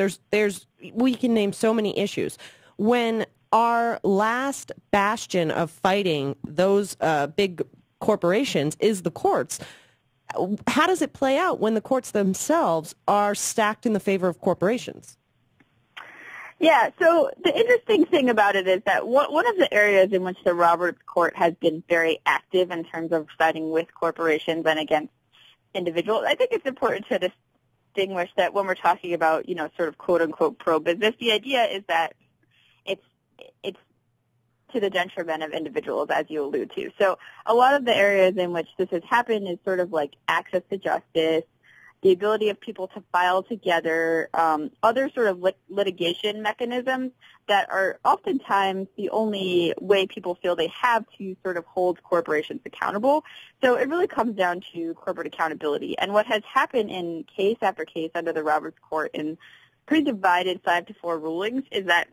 We can name so many issues. When our last bastion of fighting those big corporations is the courts, how does it play out when the courts themselves are stacked in the favor of corporations? Yeah, so the interesting thing about it is that one of the areas in which the Roberts Court has been very active in terms of siding with corporations and against individuals, I think it's important to distinguish that when we're talking about, sort of quote-unquote pro-business, the idea is that it's to the detriment of individuals, as you allude to. So a lot of the areas in which this has happened is sort of like access to justice, the ability of people to file together, other sort of litigation mechanisms that are oftentimes the only way people feel they have to sort of hold corporations accountable. So it really comes down to corporate accountability. And what has happened in case after case under the Roberts Court in pretty divided 5-4 rulings is that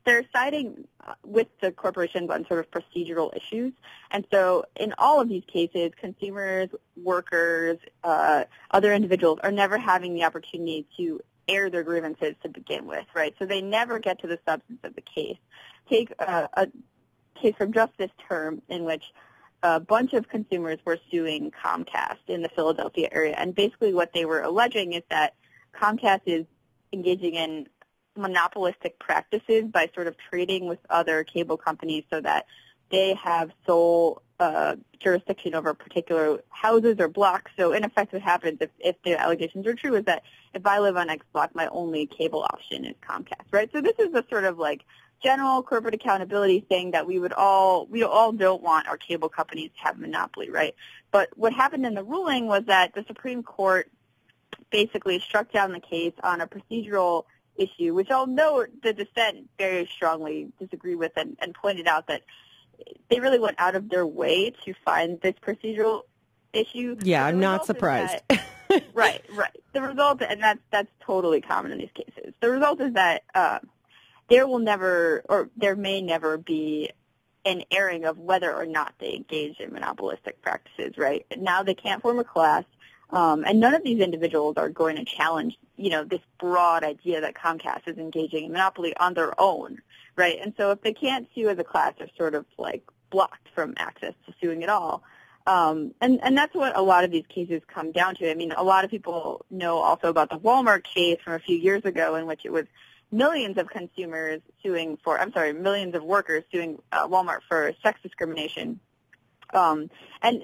they're siding with the corporations on sort of procedural issues. And so in all of these cases, consumers, workers, other individuals are never having the opportunity to air their grievances to begin with, right? So they never get to the substance of the case. Take a case from just this term in which a bunch of consumers were suing Comcast in the Philadelphia area. And basically what they were alleging is that Comcast is engaging in monopolistic practices by sort of trading with other cable companies so that they have sole jurisdiction over particular houses or blocks. So in effect what happens if the allegations are true is that if I live on X block, my only cable option is Comcast, right? So this is a sort of like general corporate accountability thing that we all don't want our cable companies to have monopoly, right? But what happened in the ruling was that the Supreme Court basically struck down the case on a procedural issue, which I'll note the dissent very strongly disagree with and pointed out that they really went out of their way to find this procedural issue. Yeah, I'm not surprised. Right. The result, and that's totally common in these cases, the result is that there will never, or there may never be an airing of whether or not they engage in monopolistic practices, right? Now they can't form a class. And none of these individuals are going to challenge, this broad idea that Comcast is engaging in monopoly on their own, right? And so if they can't sue as a class, they're sort of like blocked from access to suing at all. And that's what a lot of these cases come down to. I mean, a lot of people know also about the Walmart case from a few years ago in which it was millions of workers suing Walmart for sex discrimination. And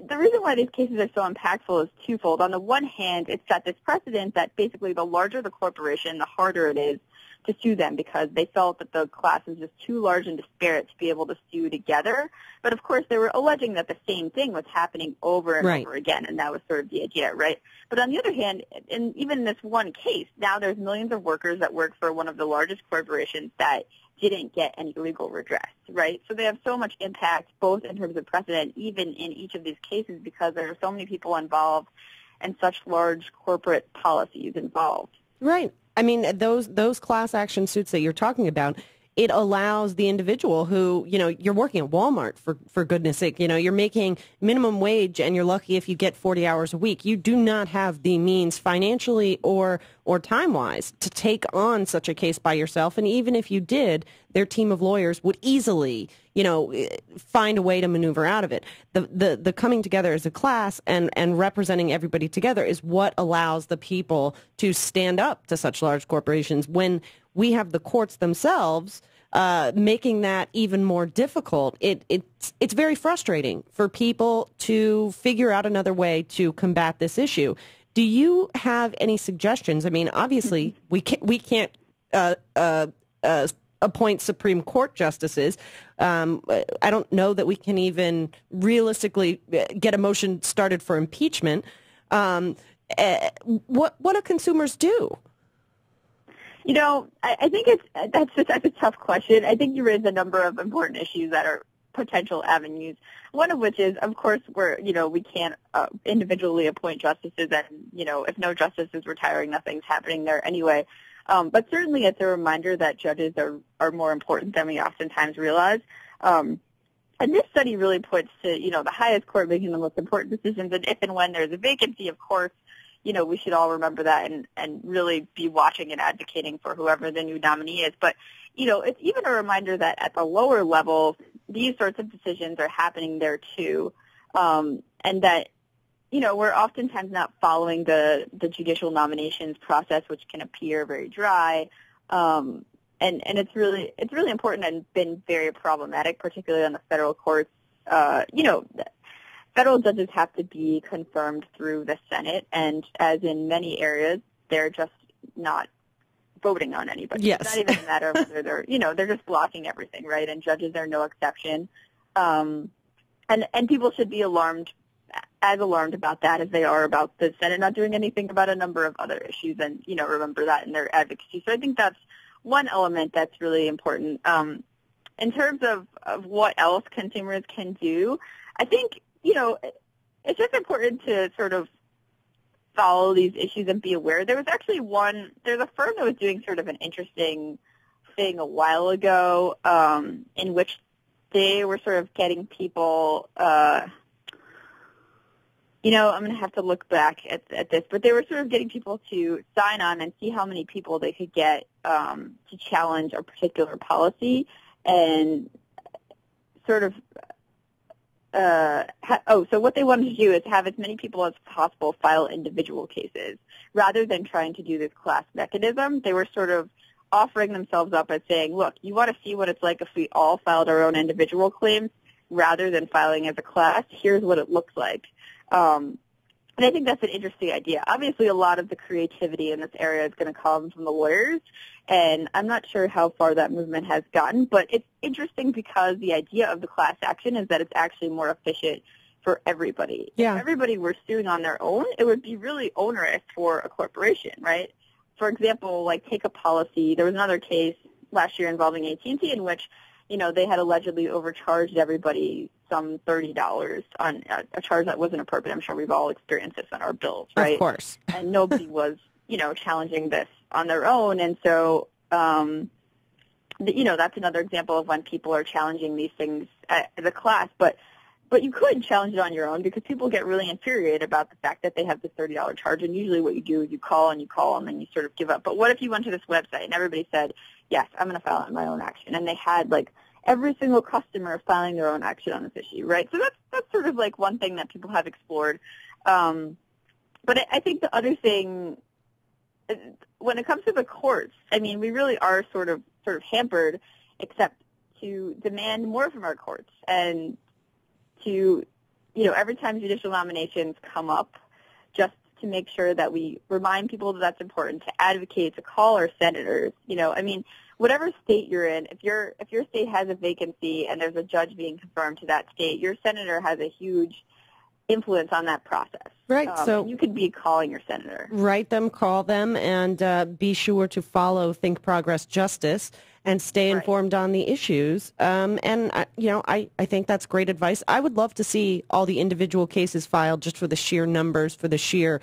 the reason why these cases are so impactful is twofold. On the one hand, it's got this precedent that basically the larger the corporation, the harder it is to sue them because they felt that the class is just too large and disparate to be able to sue together. But, of course, they were alleging that the same thing was happening over and over again, and that was sort of the idea, right? But on the other hand, in even this one case, now there's millions of workers that work for one of the largest corporations that didn't get any legal redress, right? So they have so much impact, both in terms of precedent, even in each of these cases, because there are so many people involved and such large corporate policies involved. Right. I mean, those class action suits that you're talking about, it allows the individual who, you're working at Walmart for goodness sake, you're making minimum wage and you're lucky if you get 40 hours a week. You do not have the means financially or time-wise to take on such a case by yourself. And even if you did, their team of lawyers would easily, find a way to maneuver out of it. The coming together as a class and representing everybody together is what allows the people to stand up to such large corporations. When we have the courts themselves making that even more difficult, it's very frustrating for people to figure out another way to combat this issue. Do you have any suggestions? I mean, obviously, we can't appoint Supreme Court justices. I don't know that we can even realistically get a motion started for impeachment. What do consumers do? I think that's a tough question. I think you raised a number of important issues that are potential avenues. One of which is, of course, we can't individually appoint justices, and if no justice is retiring, nothing's happening there anyway. But certainly, it's a reminder that judges are more important than we oftentimes realize. And this study really points to the highest court making the most important decisions, and if and when there's a vacancy, of course, we should all remember that and really be watching and advocating for whoever the new nominee is. But it's even a reminder that at the lower level, these sorts of decisions are happening there too, and that we're oftentimes not following the judicial nominations process, which can appear very dry, and it's really important and been very problematic, particularly on the federal courts. Federal judges have to be confirmed through the Senate, and as in many areas, they're just not voting on anybody. Yes. It's not even a matter of whether they're just blocking everything, right? And judges are no exception. And people should be alarmed about that as they are about the Senate not doing anything about a number of other issues, and remember that in their advocacy. So I think that's one element that's really important. In terms of what else consumers can do, I think it's just important to sort of follow these issues and be aware. There's a firm that was doing sort of an interesting thing a while ago, in which they were sort of getting people, I'm going to have to look back at this, but they were sort of getting people to sign on and see how many people they could get to challenge a particular policy, and sort of so what they wanted to do is have as many people as possible file individual cases. Rather than trying to do this class mechanism, they were sort of offering themselves up as saying, look, you want to see what it's like if we all filed our own individual claims rather than filing as a class? Here's what it looks like. And I think that's an interesting idea. Obviously, a lot of the creativity in this area is going to come from the lawyers, and I'm not sure how far that movement has gotten, but it's interesting because the idea of the class action is that it's actually more efficient for everybody. Yeah. If everybody were suing on their own, it would be really onerous for a corporation, right? For example, take a policy. There was another case last year involving AT&T in which, they had allegedly overcharged everybody some $30 on a charge that wasn't appropriate. I'm sure we've all experienced this on our bills, right? Of course. And nobody was, challenging this on their own. And so, that's another example of when people are challenging these things as a class. But you could challenge it on your own because people get really infuriated about the fact that they have this $30 charge. And usually what you do is you call and then you sort of give up. But what if you went to this website and everybody said, yes, I'm going to file it in my own action, and they had every single customer filing their own action on this issue, right? So that's sort of one thing that people have explored. But I think the other thing, when it comes to the courts, I mean, we really are sort of hampered, except to demand more from our courts and to, every time judicial nominations come up, just to make sure that we remind people that that's important, to advocate, to call our senators. Whatever state you're in, if your state has a vacancy and there's a judge being confirmed to that state, your senator has a huge influence on that process. Right. So you could be calling your senator. Write them, call them, and be sure to follow Think Progress Justice and stay informed on the issues. I think that's great advice. I would love to see all the individual cases filed just for the sheer numbers, for the sheer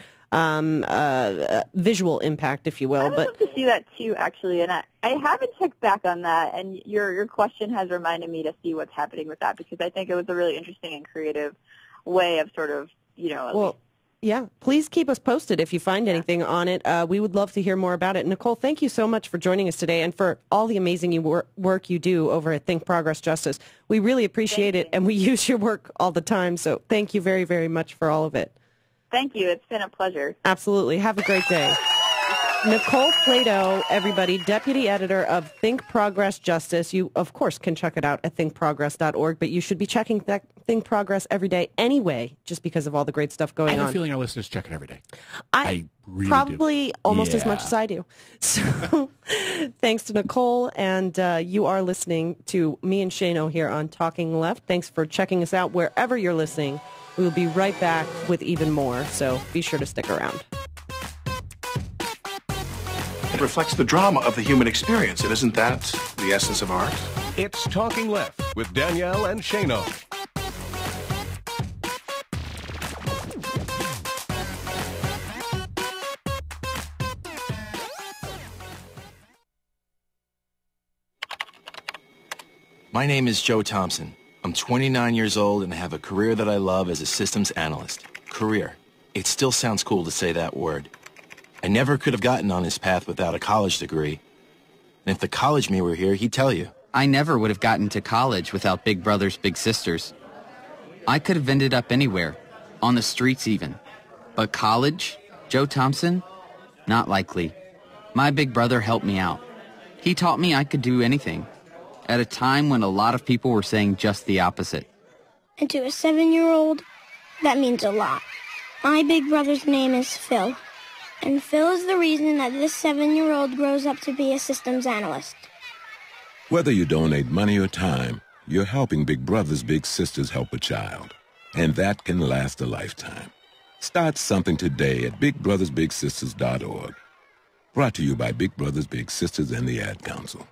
visual impact, if you will. I would love to see that too, actually, and I haven't checked back on that. And your question has reminded me to see what's happening with that, because I think it was a really interesting and creative way of sort of, yeah, please keep us posted if you find anything on it. We would love to hear more about it. Nicole, thank you so much for joining us today and for all the amazing work you do over at Think Progress Justice. We really appreciate it, and we use your work all the time. So thank you very, very much for all of it. Thank you. It's been a pleasure. Absolutely. Have a great day. Nicole Flatow, everybody, deputy editor of Think Progress Justice. You, of course, can check it out at thinkprogress.org, but you should be checking Think Progress every day anyway, just because of all the great stuff going on. I have a feeling our listeners check it every day. I really probably do. Almost as much as I do. So thanks to Nicole, and you are listening to me and Shano here on Talking Left. Thanks for checking us out wherever you're listening. We will be right back with even more, so be sure to stick around. It reflects the drama of the human experience, and isn't that the essence of art? It's Talking Left with Danielle and Shano. My name is Joe Thompson. I'm 29 years old and I have a career that I love as a systems analyst. Career. It still sounds cool to say that word. I never could have gotten on this path without a college degree. And if the college me were here, he'd tell you. I never would have gotten to college without big brothers, big sisters. I could have ended up anywhere, on the streets even. But college, Joe Thompson, not likely. My big brother helped me out. He taught me I could do anything, at a time when a lot of people were saying just the opposite. And to a 7-year-old, that means a lot. My big brother's name is Phil. And Phil is the reason that this 7-year-old grows up to be a systems analyst. Whether you donate money or time, you're helping Big Brothers Big Sisters help a child. And that can last a lifetime. Start something today at bigbrothersbigsisters.org. Brought to you by Big Brothers Big Sisters and the Ad Council.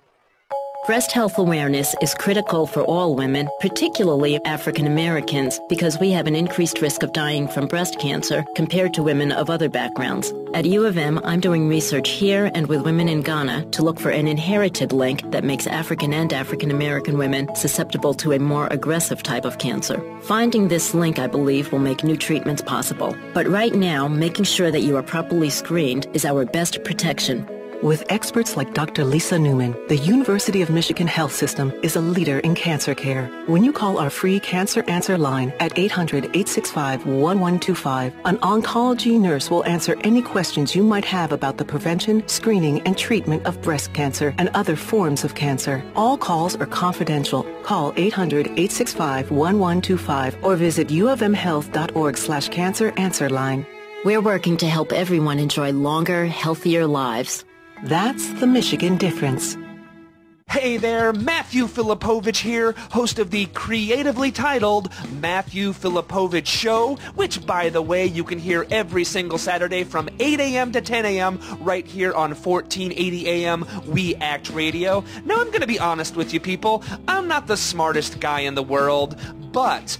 Breast health awareness is critical for all women, particularly African Americans, because we have an increased risk of dying from breast cancer compared to women of other backgrounds. At U of M, I'm doing research here and with women in Ghana to look for an inherited link that makes African and African American women susceptible to a more aggressive type of cancer. Finding this link, I believe, will make new treatments possible. But right now, making sure that you are properly screened is our best protection. With experts like Dr. Lisa Newman, the University of Michigan Health System is a leader in cancer care. When you call our free Cancer Answer line at 800-865-1125, an oncology nurse will answer any questions you might have about the prevention, screening, and treatment of breast cancer and other forms of cancer. All calls are confidential. Call 800-865-1125 or visit uofmhealth.org/Cancer Answer line. We're working to help everyone enjoy longer, healthier lives. That's the Michigan difference. Hey there, Matthew Filipovich here, host of the creatively titled Matthew Filipovich Show, which, by the way, you can hear every single Saturday from 8 a.m. to 10 a.m. right here on 1480 a.m. We Act Radio. Now, I'm going to be honest with you people. I'm not the smartest guy in the world, but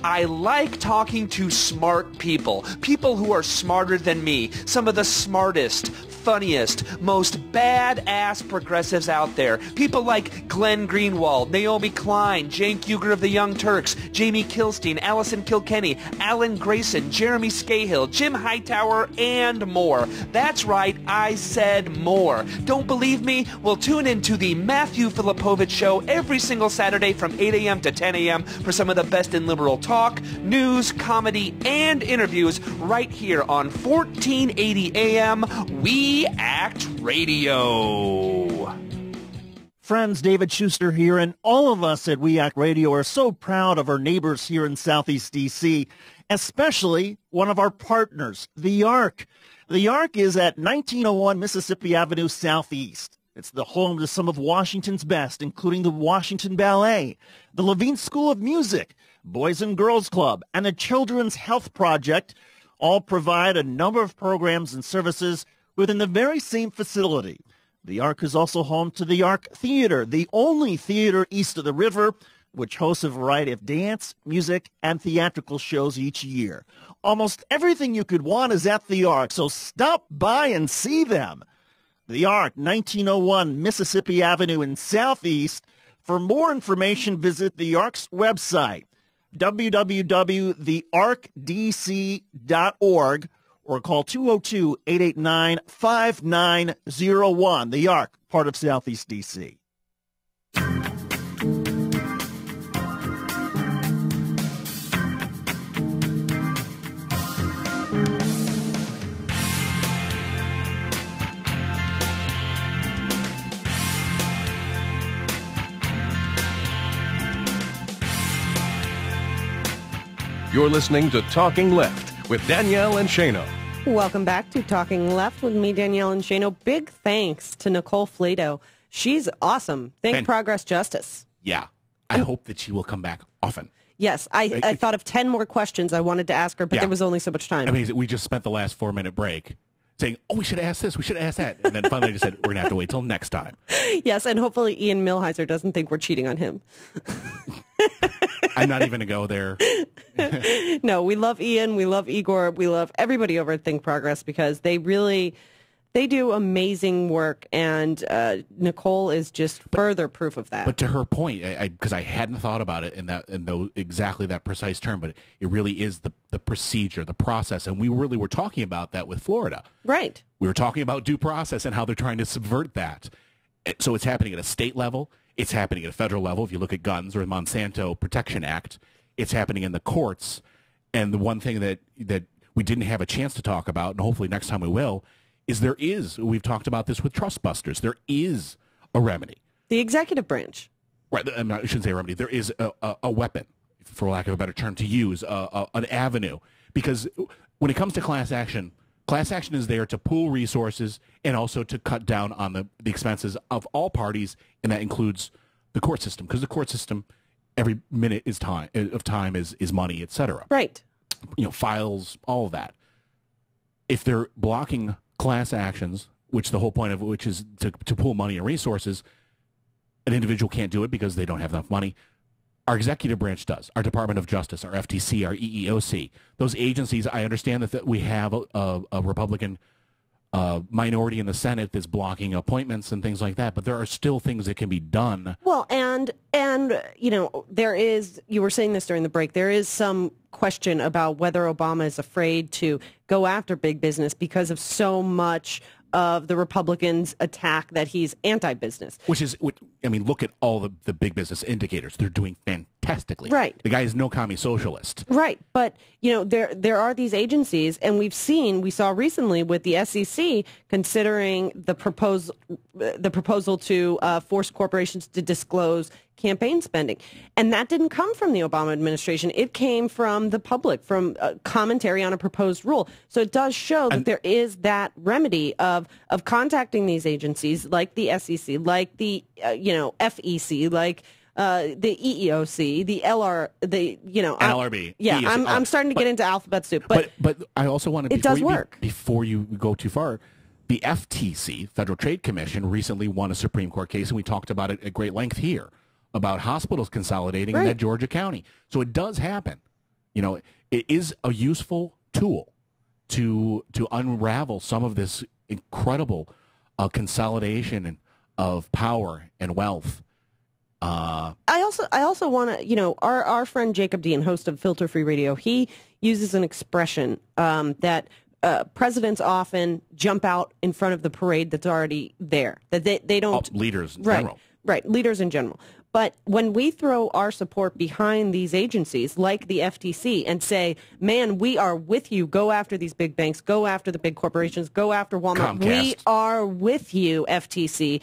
I like talking to smart people who are smarter than me, some of the smartest, funniest, most badass progressives out there. People like Glenn Greenwald, Naomi Klein, Jane Kuger of the Young Turks, Jamie Kilstein, Allison Kilkenny, Alan Grayson, Jeremy Scahill, Jim Hightower, and more. That's right, I said more. Don't believe me? Well, tune into the Matthew Filipovich Show every single Saturday from 8 a.m. to 10 a.m. for some of the best in liberal talk, news, comedy, and interviews right here on 1480 a.m. We Act Radio. Friends, David Schuster here, and all of us at We Act Radio are so proud of our neighbors here in Southeast D.C., especially one of our partners, the Ark. The Ark is at 1901 Mississippi Avenue Southeast. It's the home to some of Washington's best, including the Washington Ballet, the Levine School of Music, Boys and Girls Club, and the Children's Health Project. All provide a number of programs and services within the very same facility. The Ark is also home to the Ark Theater, the only theater east of the river, which hosts a variety of dance, music, and theatrical shows each year. Almost everything you could want is at the Ark, so stop by and see them. The Ark, 1901 Mississippi Avenue in Southeast. For more information, visit the Ark's website, www.thearkdc.org, or call 202-889-5901. The Ark, part of Southeast D.C. You're listening to Talking Left with Danielle and Shano. Welcome back to Talking Left with me, Danielle and Shano. Big thanks to Nicole Flatow. She's awesome. Thank Progress Justice. Yeah. I hope that she will come back often. Yes. I thought of 10 more questions I wanted to ask her, but there was only so much time. I mean, we just spent the last 4-minute break saying, oh, we should ask this, we should ask that. And then finally I just said, we're going to have to wait till next time. Yes, and hopefully Ian Millhiser doesn't think we're cheating on him. I'm not even going to go there. No, we love Ian, we love Igor, we love everybody over at Think Progress because they do amazing work, and Nicole is just further proof of that. But to her point, because I hadn't thought about it in exactly that precise term, but it really is the procedure, the process, and we really were talking about that with Florida. Right. We were talking about due process and how they're trying to subvert that. So it's happening at a state level. It's happening at a federal level. If you look at guns or the Monsanto Protection Act, it's happening in the courts. And the one thing that we didn't have a chance to talk about, and hopefully next time we will, is we've talked about this with trust busters, there is a remedy. The executive branch. Right, I shouldn't say a remedy. There is a weapon, for lack of a better term, to use, an avenue. Because when it comes to class action is there to pool resources and also to cut down on the expenses of all parties, and that includes the court system. Because the court system, every minute is time is money, etc. Right. Files, all of that. If they're blocking class actions, which the whole point of which is to pool money and resources, an individual can't do it because they don't have enough money. Our executive branch does. Our Department of Justice, our FTC, our EEOC. Those agencies, I understand that we have a Republican minority in the Senate that's blocking appointments and things like that, but there are still things that can be done. Well, and there is, you were saying this during the break, there is some question about whether Obama is afraid to go after big business because of so much of the Republicans' attack that he's anti-business. Look at all the big business indicators. They're doing fantastically. Right. The guy is no commie socialist. Right. But, there are these agencies, and we saw recently with the SEC considering the proposal to force corporations to disclose campaign spending. And that didn't come from the Obama administration. It came from the public, from commentary on a proposed rule. So it does show that there is that remedy of contacting these agencies like the SEC, like the FEC, like the EEOC, the NLRB. Yeah, EEOC. I'm starting to get into alphabet soup. But I also want to, it does work. Before you go too far, the FTC, Federal Trade Commission, recently won a Supreme Court case, and we talked about it at great length here, about hospitals consolidating in that Georgia county. So it does happen. It is a useful tool to unravel some of this incredible consolidation of power and wealth. I also want to, our friend Jacob Dean, host of Filter Free Radio, he uses an expression that presidents often jump out in front of the parade that's already there. That they don't leaders in general. Right, leaders in general. But when we throw our support behind these agencies like the FTC and say, man, we are with you, go after these big banks, go after the big corporations, go after Walmart. Comcast. We are with you, FTC.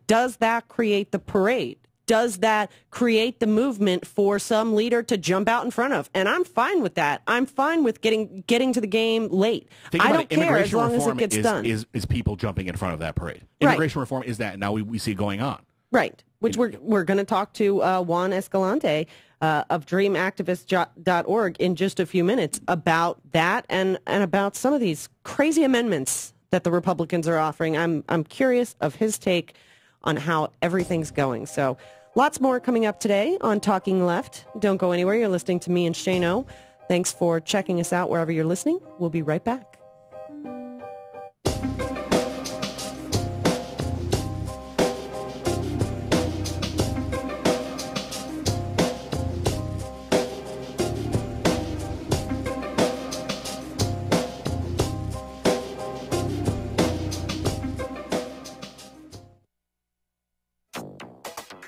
Does that create the parade? Does that create the movement for some leader to jump out in front of? And I'm fine with that. I'm fine with getting to the game late. I don't care as long as it gets done. Is people jumping in front of that parade. Immigration reform is that. Now we see it going on. Right, which we're going to talk to Juan Escalante of dreamactivist.org in just a few minutes about that and about some of these crazy amendments that the Republicans are offering. I'm curious of his take on how everything's going. So lots more coming up today on Talking Left. Don't go anywhere. You're listening to me and Shano. Thanks for checking us out wherever you're listening. We'll be right back.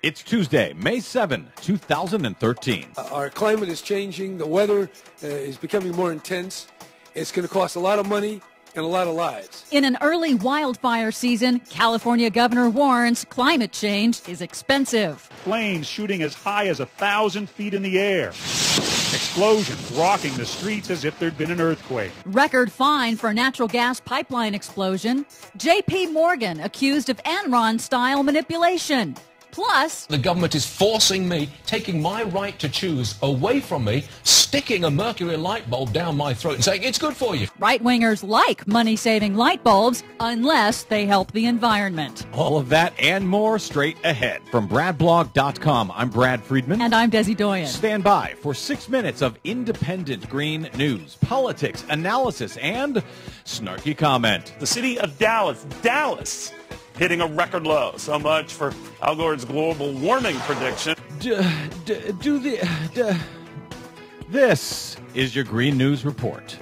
It's Tuesday, May 7, 2013. Our climate is changing. The weather is becoming more intense. It's going to cost a lot of money and a lot of lives. In an early wildfire season, California Governor warns climate change is expensive. Flames shooting as high as 1,000 feet in the air. Explosions rocking the streets as if there'd been an earthquake. Record fine for natural gas pipeline explosion. J.P. Morgan accused of Enron-style manipulation. Plus, the government is forcing me, taking my right to choose away from me, sticking a mercury light bulb down my throat and saying it's good for you. right-wingers like money-saving light bulbs unless they help the environment. All of that and more straight ahead. From BradBlog.com, I'm Brad Friedman. And I'm Desi Doyen. Stand by for 6 minutes of independent green news, politics, analysis, and snarky comment. The city of Dallas, hitting a record low. So much for Al Gore's global warming prediction. This is your Green News Report.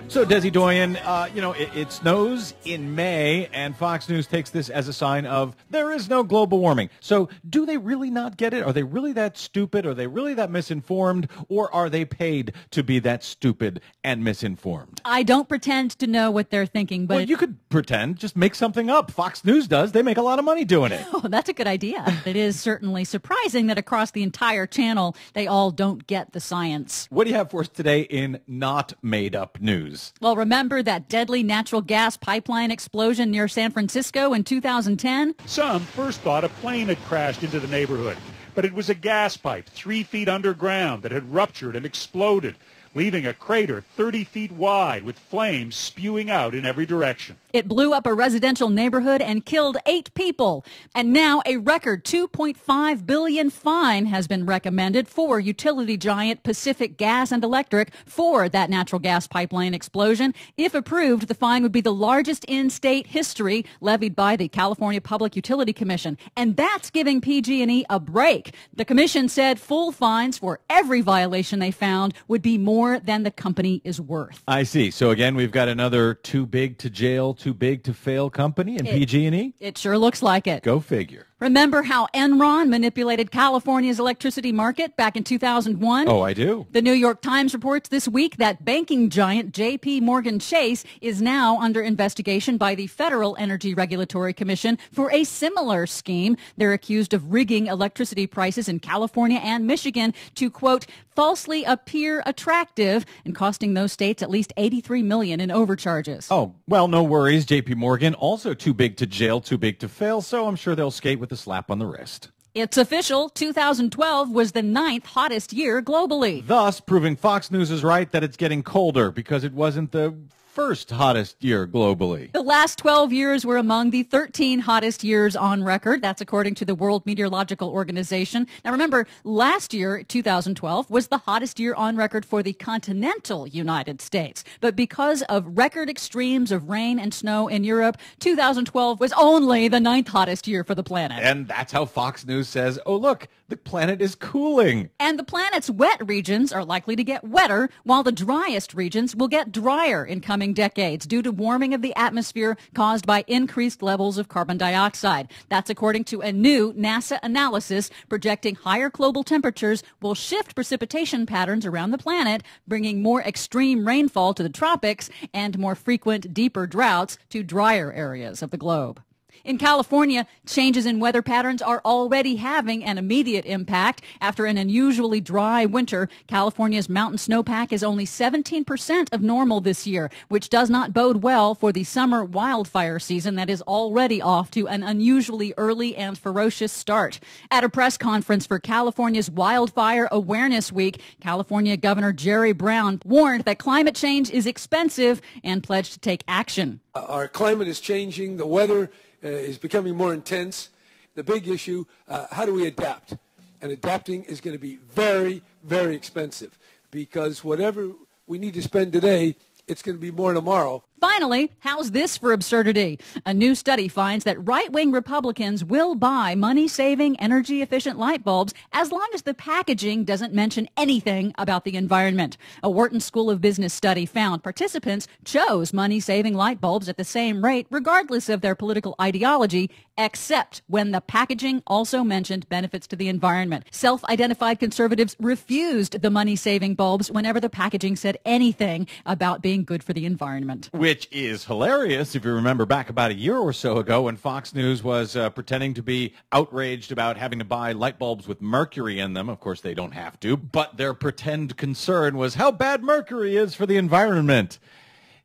So, Desi Doyen, it snows in May, and Fox News takes this as a sign of there is no global warming. So, do they really not get it? Are they really that stupid? Are they really that misinformed? Or are they paid to be that stupid and misinformed? I don't pretend to know what they're thinking, but... Well, you could pretend. Just make something up. Fox News does. They make a lot of money doing it. Oh, that's a good idea. It is certainly surprising that across the entire channel, they all don't get the science. What do you have for us today in not made-up news? Well, remember that deadly natural gas pipeline explosion near San Francisco in 2010? Some first thought a plane had crashed into the neighborhood, but it was a gas pipe 3 feet underground that had ruptured and exploded, leaving a crater 30 feet wide with flames spewing out in every direction. It blew up a residential neighborhood and killed 8 people. And now a record $2.5 billion fine has been recommended for utility giant Pacific Gas and Electric for that natural gas pipeline explosion. If approved, the fine would be the largest in state history levied by the California Public Utility Commission. And that's giving PG&E a break. The commission said full fines for every violation they found would be more than the company is worth. I see. So again, we've got another too big to jail, too big to fail company in PG&E? It sure looks like it. Go figure. Remember how Enron manipulated California's electricity market back in 2001? Oh, I do. The New York Times reports this week that banking giant J.P. Morgan Chase is now under investigation by the Federal Energy Regulatory Commission for a similar scheme. They're accused of rigging electricity prices in California and Michigan to, quote, falsely appear attractive and costing those states at least $83 million in overcharges. Oh, well, no worries. J.P. Morgan, also too big to jail, too big to fail, so I'm sure they'll skate with a slap on the wrist. It's official. 2012 was the 9th hottest year globally. Thus, proving Fox News is right that it's getting colder because it wasn't the first hottest year globally. The last 12 years were among the 13 hottest years on record. That's according to the World Meteorological Organization. Now remember, last year, 2012, was the hottest year on record for the continental United States. But because of record extremes of rain and snow in Europe, 2012 was only the 9th hottest year for the planet. And that's how Fox News says, oh, look, the planet is cooling. And the planet's wet regions are likely to get wetter, while the driest regions will get drier in coming decades due to warming of the atmosphere caused by increased levels of carbon dioxide. That's according to a new NASA analysis projecting higher global temperatures will shift precipitation patterns around the planet, bringing more extreme rainfall to the tropics and more frequent, deeper droughts to drier areas of the globe. In California, changes in weather patterns are already having an immediate impact. After an unusually dry winter, California's mountain snowpack is only 17% of normal this year, which does not bode well for the summer wildfire season that is already off to an unusually early and ferocious start. At a press conference for California's Wildfire Awareness Week, California Governor Jerry Brown warned that climate change is expensive and pledged to take action. Our climate is changing. The weather is becoming more intense. The big issue, how do we adapt? And adapting is going to be very, very expensive because whatever we need to spend today, it's going to be more tomorrow. Finally, how's this for absurdity? A new study finds that right-wing Republicans will buy money-saving, energy-efficient light bulbs as long as the packaging doesn't mention anything about the environment. A Wharton School of Business study found participants chose money-saving light bulbs at the same rate regardless of their political ideology, except when the packaging also mentioned benefits to the environment. Self-identified conservatives refused the money-saving bulbs whenever the packaging said anything about being good for the environment. Which is hilarious if you remember back about a year or so ago when Fox News was pretending to be outraged about having to buy light bulbs with mercury in them. Of course, they don't have to, but their pretend concern was how bad mercury is for the environment.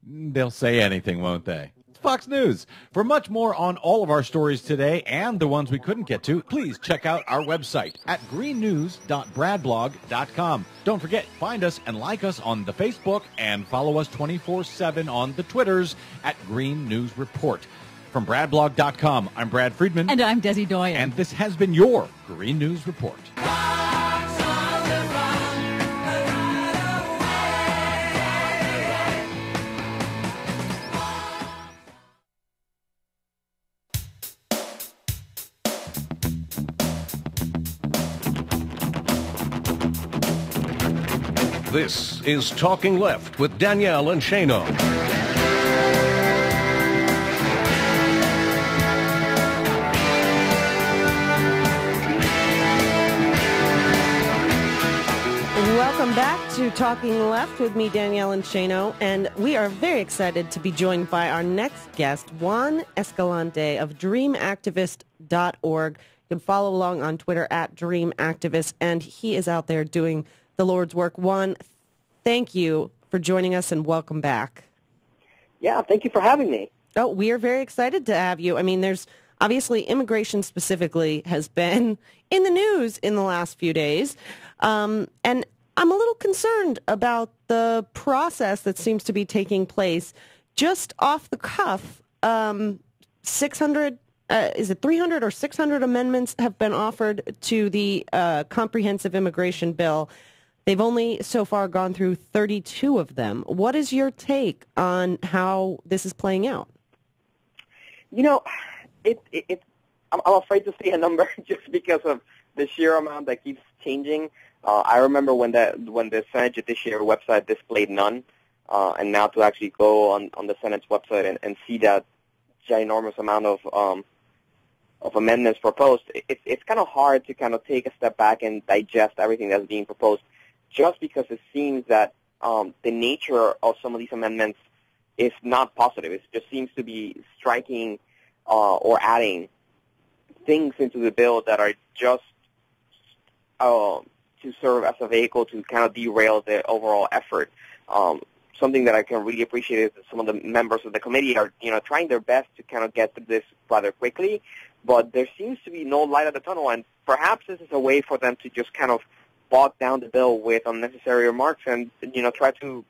They'll say anything, won't they? It's Fox News. For much more on all of our stories today and the ones we couldn't get to, please check out our website at greennews.bradblog.com. Don't forget, find us and like us on the Facebook and follow us 24/7 on the Twitters at Green News Report. From bradblog.com, I'm Brad Friedman. And I'm Desi Doyen. And this has been your Green News Report. This is Talking Left with Danielle and Shano. Welcome back to Talking Left with me, Danielle and Shano, and we are very excited to be joined by our next guest, Juan Escalante of dreamactivist.org. You can follow along on Twitter at dreamactivist, and he is out there doing the Lord's work. Juan, thank you for joining us and welcome back. Yeah, thank you for having me. Oh, we are very excited to have you. I mean, there's obviously immigration specifically has been in the news in the last few days. And I'm a little concerned about the process that seems to be taking place. Just off the cuff, 600, is it 300 or 600 amendments have been offered to the comprehensive immigration bill. They've only so far gone through 32 of them. What is your take on how this is playing out? You know, I'm afraid to say a number just because of the sheer amount that keeps changing. I remember when the Senate Judiciary website displayed none, and now to actually go on the Senate's website and see that ginormous amount of amendments proposed, it's kind of hard to kind of take a step back and digest everything that's being proposed, just because it seems that the nature of some of these amendments is not positive. It just seems to be striking or adding things into the bill that are just to serve as a vehicle to kind of derail the overall effort. Something that I can really appreciate is that some of the members of the committee are, trying their best to kind of get to this rather quickly, but there seems to be no light at the tunnel, and perhaps this is a way for them to just kind of bog down the bill with unnecessary remarks and, try to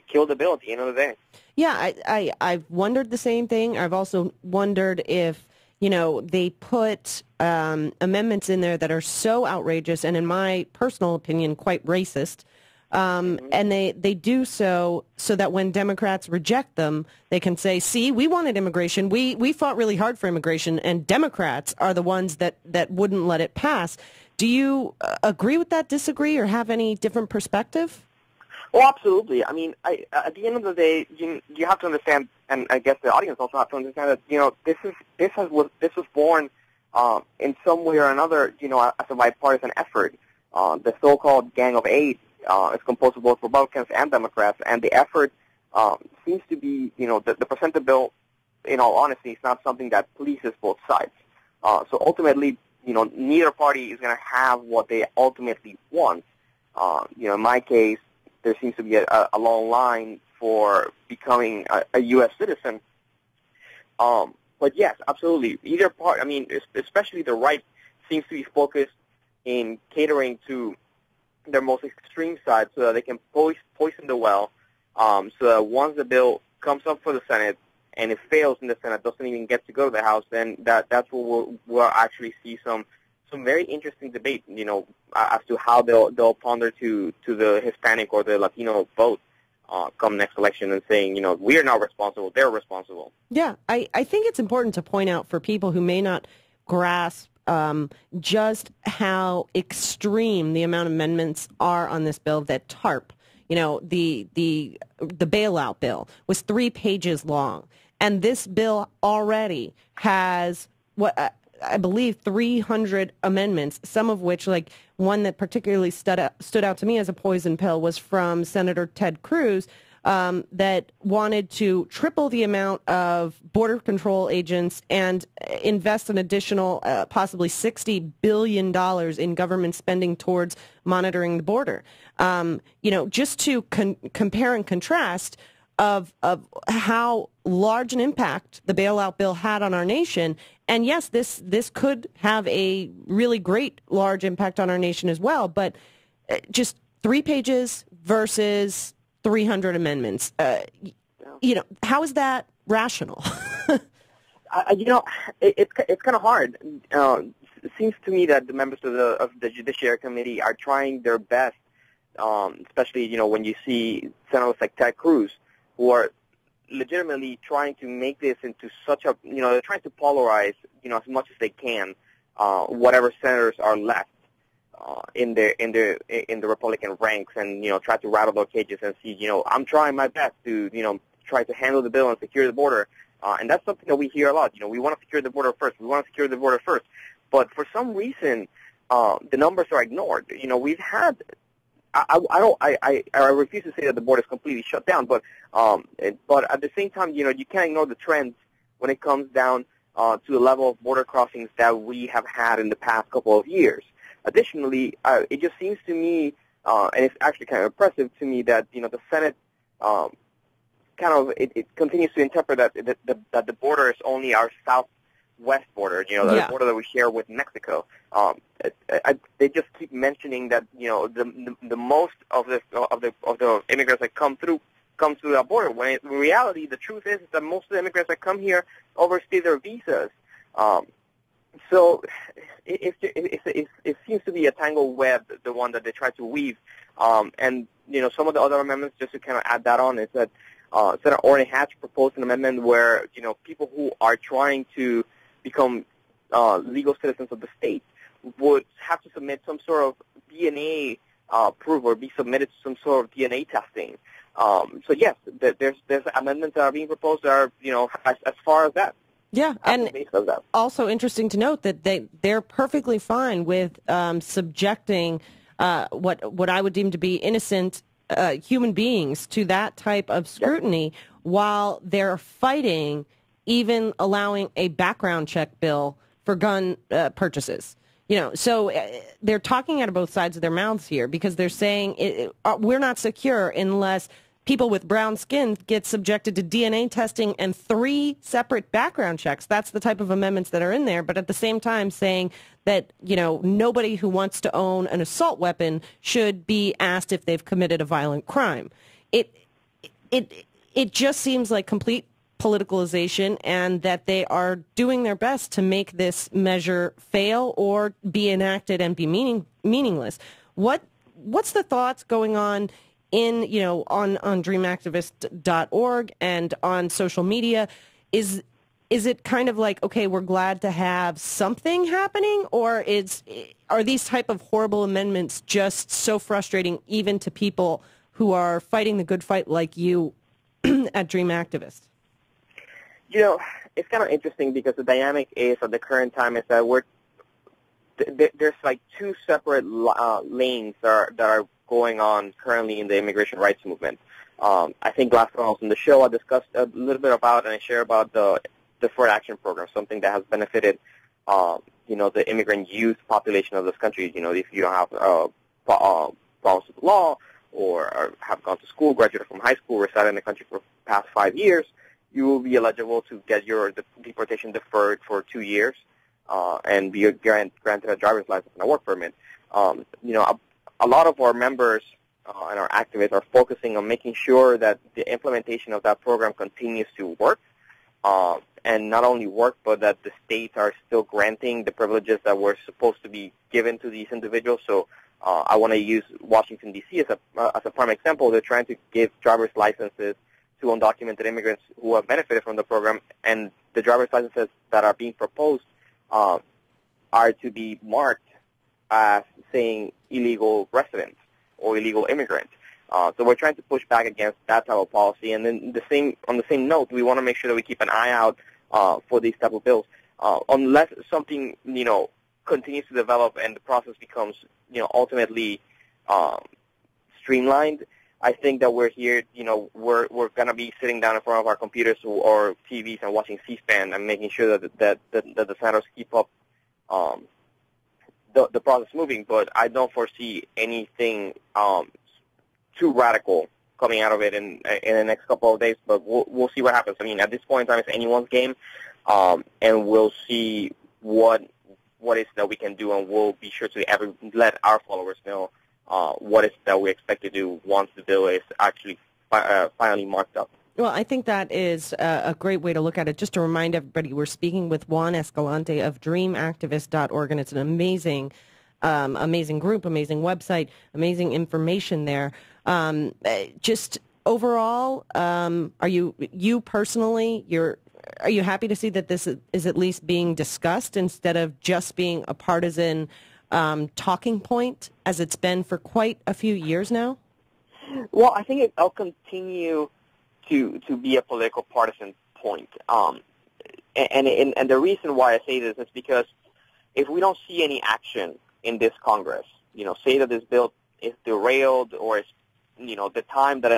kill the bill at the end of the day. Yeah, I've wondered the same thing. I've also wondered if, they put amendments in there that are so outrageous and, in my personal opinion, quite racist. And they do so that when Democrats reject them, they can say, see, we wanted immigration. We fought really hard for immigration, and Democrats are the ones that wouldn't let it pass. Do you agree with that, disagree, or have any different perspective? Well, absolutely. I mean, at the end of the day, you have to understand, and I guess the audience also have to understand that this was born in some way or another, as a bipartisan effort. The so-called Gang of Eight is composed of both Republicans and Democrats, and the effort seems to be, the percentage bill, in all honesty, is not something that pleases both sides. So ultimately, neither party is going to have what they ultimately want. In my case, there seems to be a long line for becoming a U.S. citizen. But yes, absolutely. Either part, I mean, especially the right seems to be focused in catering to their most extreme side so that they can poison the well, so that once the bill comes up for the Senate and it fails in the Senate, doesn't even get to go to the House, then that's where we'll actually see some very interesting debate, as to how they'll ponder to the Hispanic or the Latino vote come next election, and saying, we are not responsible, they're responsible. Yeah, I think it's important to point out for people who may not grasp just how extreme the amount of amendments are on this bill that TARP, the bailout bill, was 3 pages long. And this bill already has what I believe 300 amendments, some of which, like one that particularly stood out to me as a poison pill, was from Senator Ted Cruz, that wanted to triple the amount of border control agents and invest an additional possibly $60 billion in government spending towards monitoring the border. Just to compare and contrast, of how large an impact the bailout bill had on our nation. And yes, this could have a really great large impact on our nation as well, but just 3 pages versus 300 amendments. How is that rational? It's kind of hard. It seems to me that the members of the Judiciary Committee are trying their best, especially when you see senators like Ted Cruz, who are legitimately trying to make this into such a they're trying to polarize as much as they can whatever senators are left in the Republican ranks, and try to rattle their cages and see I'm trying my best to try to handle the bill and secure the border. And that's something that we hear a lot. We want to secure the border first. We want to secure the border first. But for some reason, the numbers are ignored. We've had. I refuse to say that the border is completely shut down, but at the same time, you can't ignore the trends when it comes down to the level of border crossings that we have had in the past couple of years. Additionally, it just seems to me, and it's actually kind of impressive to me that the Senate. It continues to interpret that the border is only our southwest border, the border that we share with Mexico. They just keep mentioning that the most of the immigrants that come through that border. When in reality, the truth is that most of the immigrants that come here overstay their visas. So it seems to be a tangled web, the one that they try to weave. And some of the other amendments, just to kind of add that on, is that. Senator Orrin Hatch proposed an amendment where, people who are trying to become legal citizens of the state would have to submit some sort of DNA proof or be submitted to some sort of DNA testing. So yes, there's amendments that are being proposed that are, as far as that. Yeah, and also interesting to note that they're perfectly fine with subjecting what I would deem to be innocent human beings to that type of scrutiny while they're fighting even allowing a background check bill for gun purchases. So they're talking out of both sides of their mouths here because they're saying we're not secure unless people with brown skin get subjected to DNA testing and 3 separate background checks. That's the type of amendments that are in there. But at the same time saying that, nobody who wants to own an assault weapon should be asked if they've committed a violent crime. It just seems like complete politicalization, and that they are doing their best to make this measure fail or be enacted and be meaningless. What's the thoughts going on in, on dreamactivist.org and on social media? Is it kind of like, okay, we're glad to have something happening, or are these type of horrible amendments just so frustrating even to people who are fighting the good fight like you at Dream Activist? It's kind of interesting because the dynamic is at the current time is that there's like 2 separate lanes that are going on currently in the immigration rights movement. I think last time I was on the show, I discussed a little bit about and I shared about the Deferred Action Program, something that has benefited, the immigrant youth population of this country. If you don't have problems with the law or have gone to school, graduated from high school, resided in the country for the past 5 years, you will be eligible to get your deportation deferred for 2 years and be granted a driver's license and a work permit. A lot of our members and our activists are focusing on making sure that the implementation of that program continues to work, and not only work, but that the states are still granting the privileges that were supposed to be given to these individuals. So I want to use Washington, D.C. as a prime example. They're trying to give driver's licenses to undocumented immigrants who have benefited from the program, and the driver's licenses that are being proposed are to be marked as saying illegal residents or illegal immigrants. So we're trying to push back against that type of policy. And then on the same note, we want to make sure that we keep an eye out for these type of bills. Unless something, continues to develop and the process becomes, ultimately streamlined, I think that we're here, we're going to be sitting down in front of our computers or TVs and watching C-SPAN and making sure that the senators keep up the process moving. But I don't foresee anything too radical coming out of it in the next couple of days. But we'll see what happens. I mean, at this point in time, it's anyone's game, and we'll see what is that we can do, and we'll be sure to let our followers know what is that we expect to do once the bill is actually finally marked up. Well, I think that is a great way to look at it. Just to remind everybody, we're speaking with Juan Escalante of dreamactivist.org, and it's an amazing group, amazing website, amazing information there. Just overall, are you personally, are you happy to see that this is at least being discussed instead of just being a partisan talking point, as it's been for quite a few years now? Well, I think it'll continue to be a political partisan point. And the reason why I say this is because if we don't see any action in this Congress, say that this bill is derailed, or is, the time that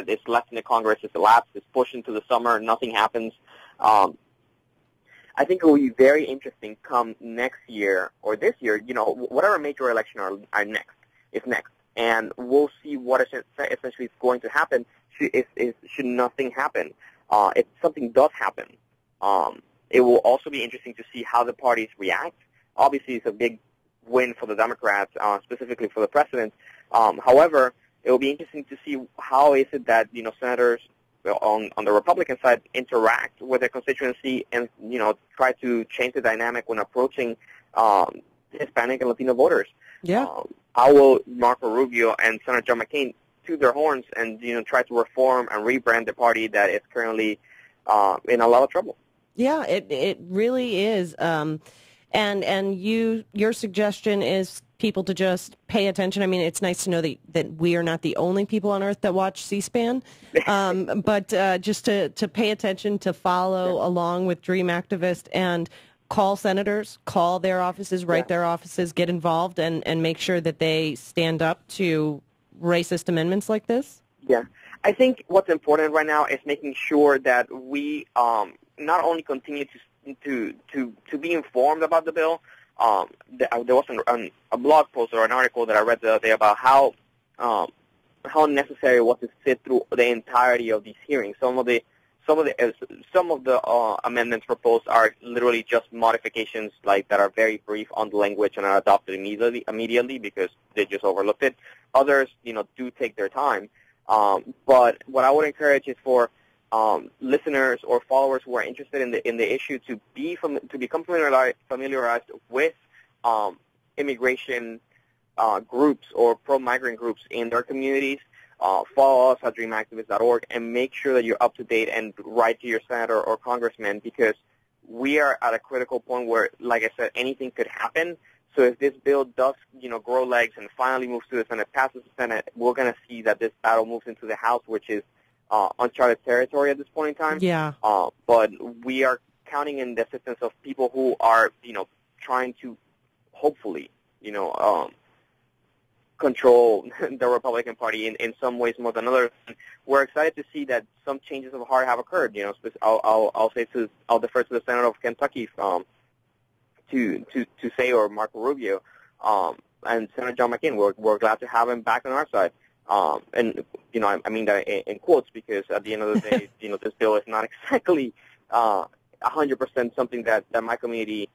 is left in the Congress is elapsed, is pushed into the summer, nothing happens. I think it will be very interesting come next year or this year, whatever major election are next. And we'll see what essentially is going to happen should nothing happen. If something does happen, it will also be interesting to see how the parties react. Obviously, it's a big win for the Democrats, specifically for the president. However, it will be interesting to see how is it that senators on the Republican side interact with their constituency and try to change the dynamic when approaching Hispanic and Latino voters. Yeah. How will Marco Rubio and Senator John McCain toot their horns and try to reform and rebrand the party that is currently in a lot of trouble? Yeah, it really is. And your suggestion is people to just pay attention. I mean, it's nice to know that we are not the only people on earth that watch C-SPAN, but just to pay attention, to follow along with Dream Activist, and call senators, call their offices, write their offices, get involved, and make sure that they stand up to racist amendments like this? Yeah. I think what's important right now is making sure that we not only continue to be informed about the bill. There was a blog post or an article that I read the other day about how necessary it was to sit through the entirety of these hearings. Some of the amendments proposed are literally just modifications that are very brief on the language and are adopted immediately because they just overlooked it. Others, do take their time. But what I would encourage is for listeners or followers who are interested in the issue to become familiarized with immigration groups or pro-migrant groups in their communities. Follow us at dreamactivist.org and make sure that you're up to date and write to your senator or congressman, because we are at a critical point where, like I said, anything could happen. So if this bill does, grow legs and finally moves to the Senate, passes the Senate, we're going to see that this battle moves into the House, which is uncharted territory at this point in time. Yeah. But we are counting in the assistance of people who are, trying to hopefully, control the Republican Party in some ways more than others. We're excited to see that some changes of heart have occurred. I'll defer to the Senator of Kentucky to say, or Marco Rubio, and Senator John McCain. We're glad to have him back on our side. And I mean that in quotes, because at the end of the day, this bill is not exactly 100% something that my community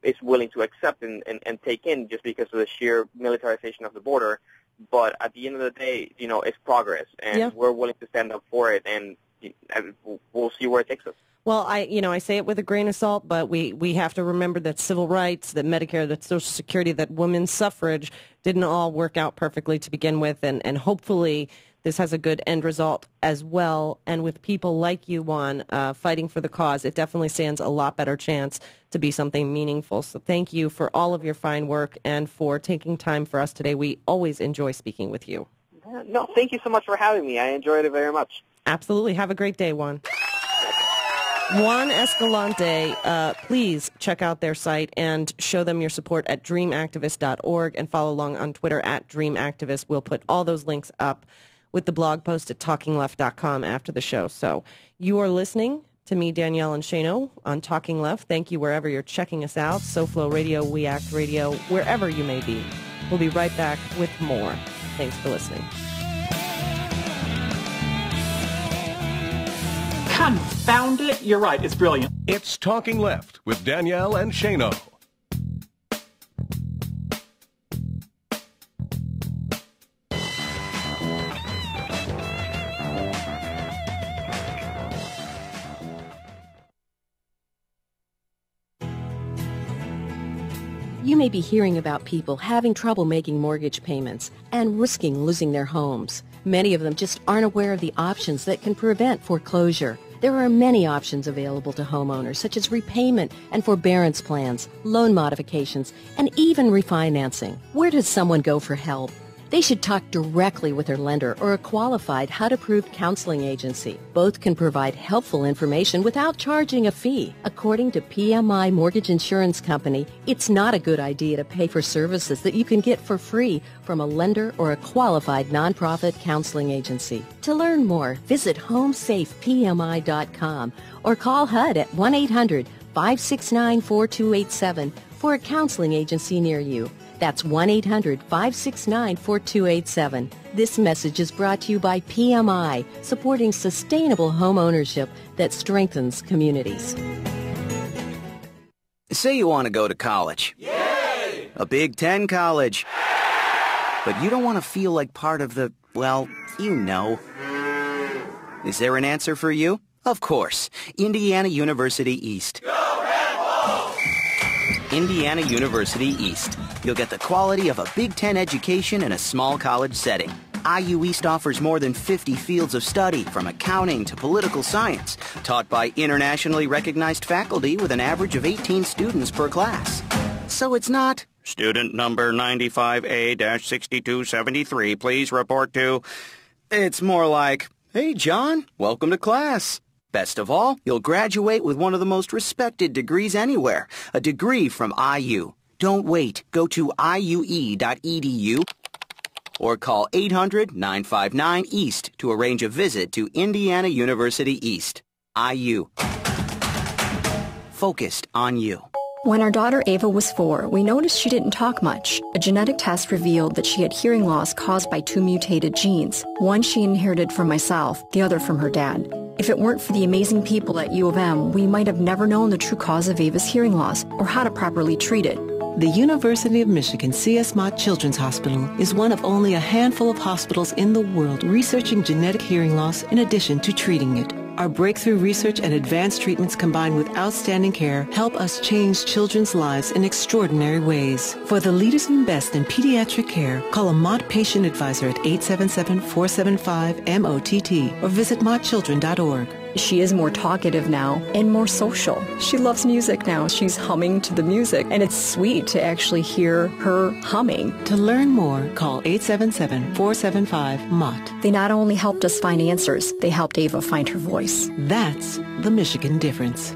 is willing to accept and take in, just because of the sheer militarization of the border. But at the end of the day, it's progress, and we're willing to stand up for it, and we'll see where it takes us. Well, I say it with a grain of salt, but we have to remember that civil rights, that Medicare, that Social Security, that women's suffrage didn't all work out perfectly to begin with, and hopefully this has a good end result as well. And with people like you, Juan, fighting for the cause, it definitely stands a lot better chance to be something meaningful. So thank you for all of your fine work and for taking time for us today. We always enjoy speaking with you. No, thank you so much for having me. I enjoyed it very much. Absolutely. Have a great day, Juan. Juan Escalante, please check out their site and show them your support at dreamactivist.org, and follow along on Twitter at dreamactivist. We'll put all those links up with the blog post at talkingleft.com after the show. So you are listening to me, Danielle, and Shano on Talking Left. Thank you wherever you're checking us out, SoFlo Radio, We Act Radio, wherever you may be. We'll be right back with more. Thanks for listening. Confound it, you're right, it's brilliant. It's Talking Left with Danielle and Shano. You may be hearing about people having trouble making mortgage payments and risking losing their homes. Many of them just aren't aware of the options that can prevent foreclosure. There are many options available to homeowners, such as repayment and forbearance plans, loan modifications, and even refinancing. Where does someone go for help? They should talk directly with their lender or a qualified HUD-approved counseling agency. Both can provide helpful information without charging a fee. According to PMI Mortgage Insurance Company, it's not a good idea to pay for services that you can get for free from a lender or a qualified nonprofit counseling agency. To learn more, visit homesafepmi.com or call HUD at 1-800-569-4287 for a counseling agency near you. That's 1-800-569-4287. This message is brought to you by PMI, supporting sustainable home ownership that strengthens communities. Say you want to go to college. Yay! A Big Ten college. But you don't want to feel like part of the, well, you know. Is there an answer for you? Of course. Indiana University East. Go Red Wolves! Indiana University East. You'll get the quality of a Big Ten education in a small college setting. IU East offers more than 50 fields of study, from accounting to political science, taught by internationally recognized faculty with an average of 18 students per class. So it's not, student number 95A-6273, please report to. It's more like, hey, John, welcome to class. Best of all, you'll graduate with one of the most respected degrees anywhere, a degree from IU. Don't wait. Go to iue.edu or call 800-959-EAST to arrange a visit to Indiana University East. IU. Focused on you. When our daughter Ava was 4, we noticed she didn't talk much. A genetic test revealed that she had hearing loss caused by 2 mutated genes. One she inherited from myself, the other from her dad. If it weren't for the amazing people at U of M, we might have never known the true cause of Ava's hearing loss or how to properly treat it. The University of Michigan C.S. Mott Children's Hospital is one of only a handful of hospitals in the world researching genetic hearing loss in addition to treating it. Our breakthrough research and advanced treatments combined with outstanding care help us change children's lives in extraordinary ways. For the leaders and best in pediatric care, call a Mott Patient Advisor at 877-475-MOTT or visit mottchildren.org. She is more talkative now and more social. She loves music now. She's humming to the music, and it's sweet to actually hear her humming. To learn more, call 877-475-MOTT. They not only helped us find answers, they helped Ava find her voice. That's the Michigan difference.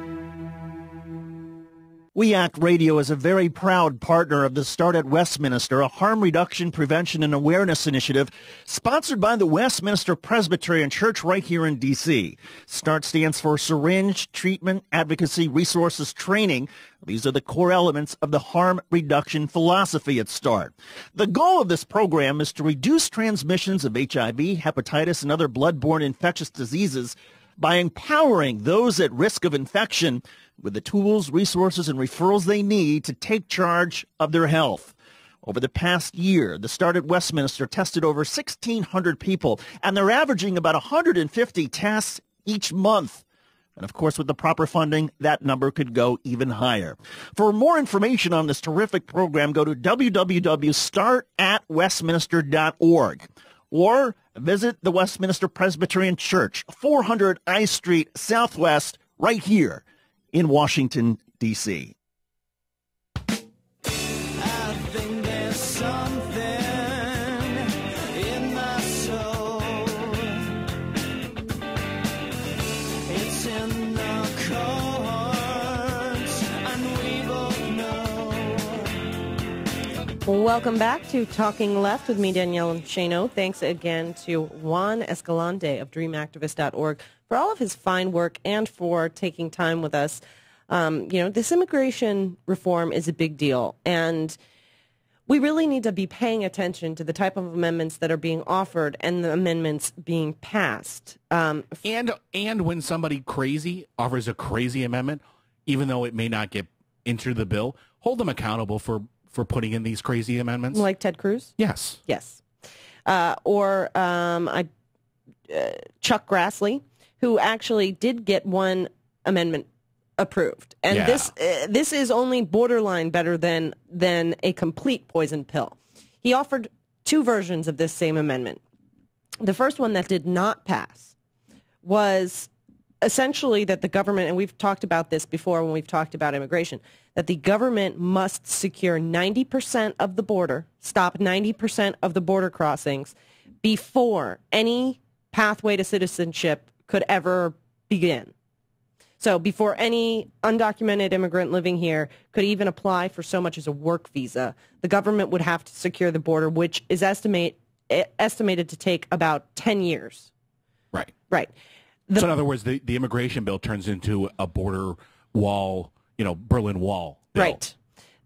We Act Radio is a very proud partner of the Start at Westminster, a harm reduction, prevention, and awareness initiative sponsored by the Westminster Presbyterian Church right here in D.C. START stands for Syringe, Treatment, Advocacy, Resources, Training. These are the core elements of the harm reduction philosophy at START. The goal of this program is to reduce transmissions of HIV, hepatitis, and other bloodborne infectious diseases by empowering those at risk of infection with the tools, resources, and referrals they need to take charge of their health. Over the past year, the Start at Westminster tested over 1,600 people, and they're averaging about 150 tests each month. And of course, with the proper funding, that number could go even higher. For more information on this terrific program, go to www.startatwestminster.org or visit the Westminster Presbyterian Church, 400 I Street Southwest, right here in Washington, D.C. Welcome back to Talking Left with me, Danielle and Shano. Thanks again to Juan Escalante of DreamActivist.org for all of his fine work and for taking time with us. This immigration reform is a big deal. And we really need to be paying attention to the type of amendments that are being offered and the amendments being passed. And when somebody crazy offers a crazy amendment, even though it may not get into the bill, hold them accountable for putting in these crazy amendments. Like Ted Cruz? Yes. Yes. Or Chuck Grassley, who actually did get one amendment approved. And this is only borderline better than a complete poison pill. He offered two versions of this same amendment. The first one that did not pass was essentially that the government, and we've talked about this before when we've talked about immigration, that the government must secure 90% of the border, stop 90% of the border crossings before any pathway to citizenship could ever begin. So before any undocumented immigrant living here could even apply for so much as a work visa, the government would have to secure the border, which is estimated to take about 10 years. Right. Right. So in other words, the immigration bill turns into a border wall, Berlin Wall bill. Right.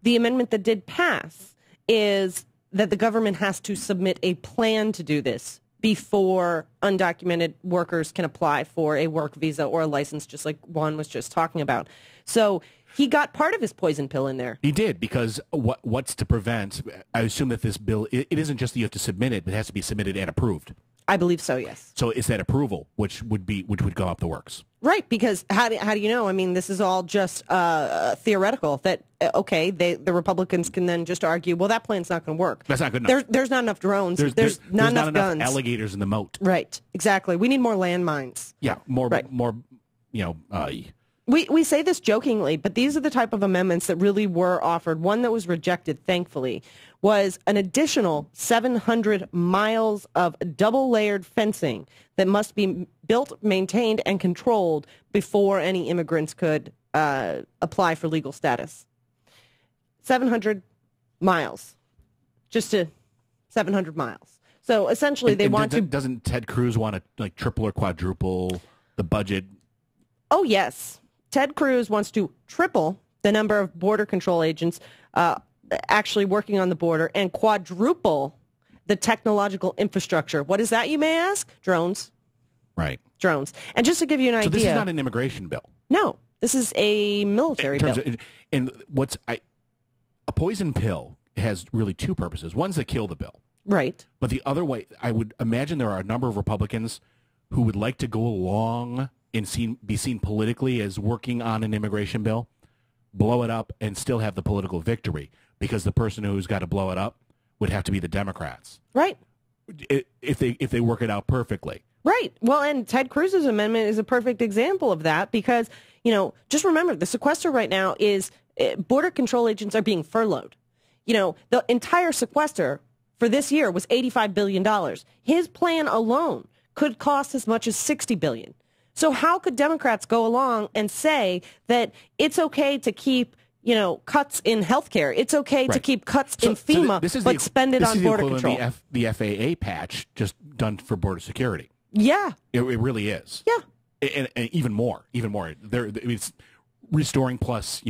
The amendment that did pass is that the government has to submit a plan to do this before undocumented workers can apply for a work visa or a license, just like Juan was just talking about. So he got part of his poison pill in there. He did, because what's to prevent, I assume that this bill, it isn't just that you have to submit it, but it has to be submitted and approved. I believe so, yes. So it's that approval, which would go up the works. Right, because how do you know? I mean, this is all just theoretical. That the Republicans can then just argue, well, that plan's not going to work. That's not good enough. There's not enough drones. There's not enough guns. Alligators in the moat. Right, exactly. We need more landmines. Yeah, more. We say this jokingly, but these are the type of amendments that really were offered. One that was rejected, thankfully, was an additional 700 miles of double-layered fencing that must be built, maintained, and controlled before any immigrants could apply for legal status. 700 miles. Just 700 miles. So essentially Doesn't Ted Cruz want to triple or quadruple the budget? Oh, yes. Ted Cruz wants to triple the number of border control agents actually working on the border and quadruple the technological infrastructure. What is that, you may ask? Drones. Right. Drones. And just to give you an idea. So this is not an immigration bill. No. This is a military bill. A poison pill has really two purposes. One's to kill the bill. Right. But the other way, I would imagine there are a number of Republicans who would like to go along and be seen politically as working on an immigration bill, blow it up, and still have the political victory, because the person who's got to blow it up would have to be the Democrats. Right. If they work it out perfectly. Right. Well, and Ted Cruz's amendment is a perfect example of that, because, just remember, the sequester right now is border control agents are being furloughed. The entire sequester for this year was $85 billion. His plan alone could cost as much as $60 billion. So how could Democrats go along and say that it's okay to keep, cuts in healthcare? It's okay to keep cuts in FEMA, but spend it on border control. The FAA patch just done for border security. Yeah. It really is. Yeah. And even more. It's restoring plus,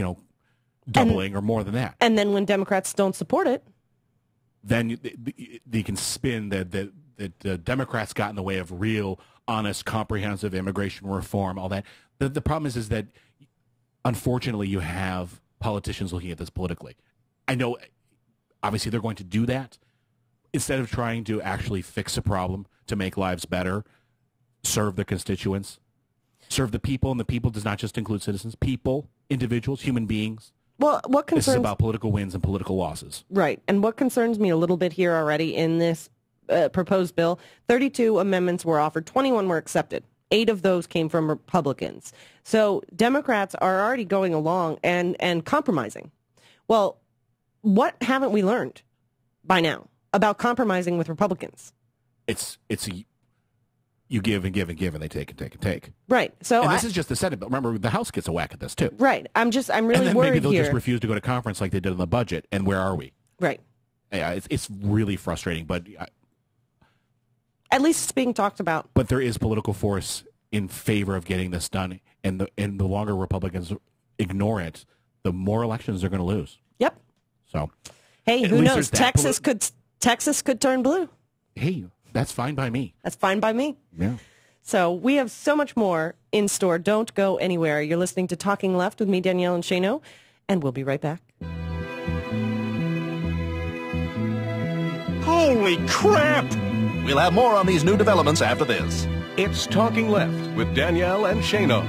doubling or more than that. And then when Democrats don't support it, then they can spin that the Democrats got in the way of real, honest, comprehensive immigration reform, all that. The problem is that, unfortunately, you have politicians looking at this politically. I know, obviously, they're going to do that. Instead of trying to actually fix a problem to make lives better, serve the constituents, serve the people, and the people does not just include citizens, people, individuals, human beings. Well, what concerns... This is about political wins and political losses. Right. And what concerns me a little bit here already in this proposed bill, 32 amendments were offered, 21 were accepted. 8 of those came from Republicans. So Democrats are already going along and compromising. Well, what haven't we learned by now about compromising with Republicans? You give and give and give, and they take and take and take. Right. So this is just the Senate bill. Remember, the House gets a whack at this too. Right. I'm really and then worried maybe they'll here. just refuse to go to conference like they did on the budget. And where are we? Right. Yeah, it's really frustrating, but at least it's being talked about. But there is political force in favor of getting this done, and the longer Republicans ignore it, the more elections they're going to lose. Yep. So, Hey, who knows? Texas could turn blue. Hey, that's fine by me. That's fine by me. Yeah. So we have so much more in store. Don't go anywhere. You're listening to Talking Left with me, Danielle and Shano, and we'll be right back. Holy crap! We'll have more on these new developments after this. It's Talking Left with Danielle and Shano.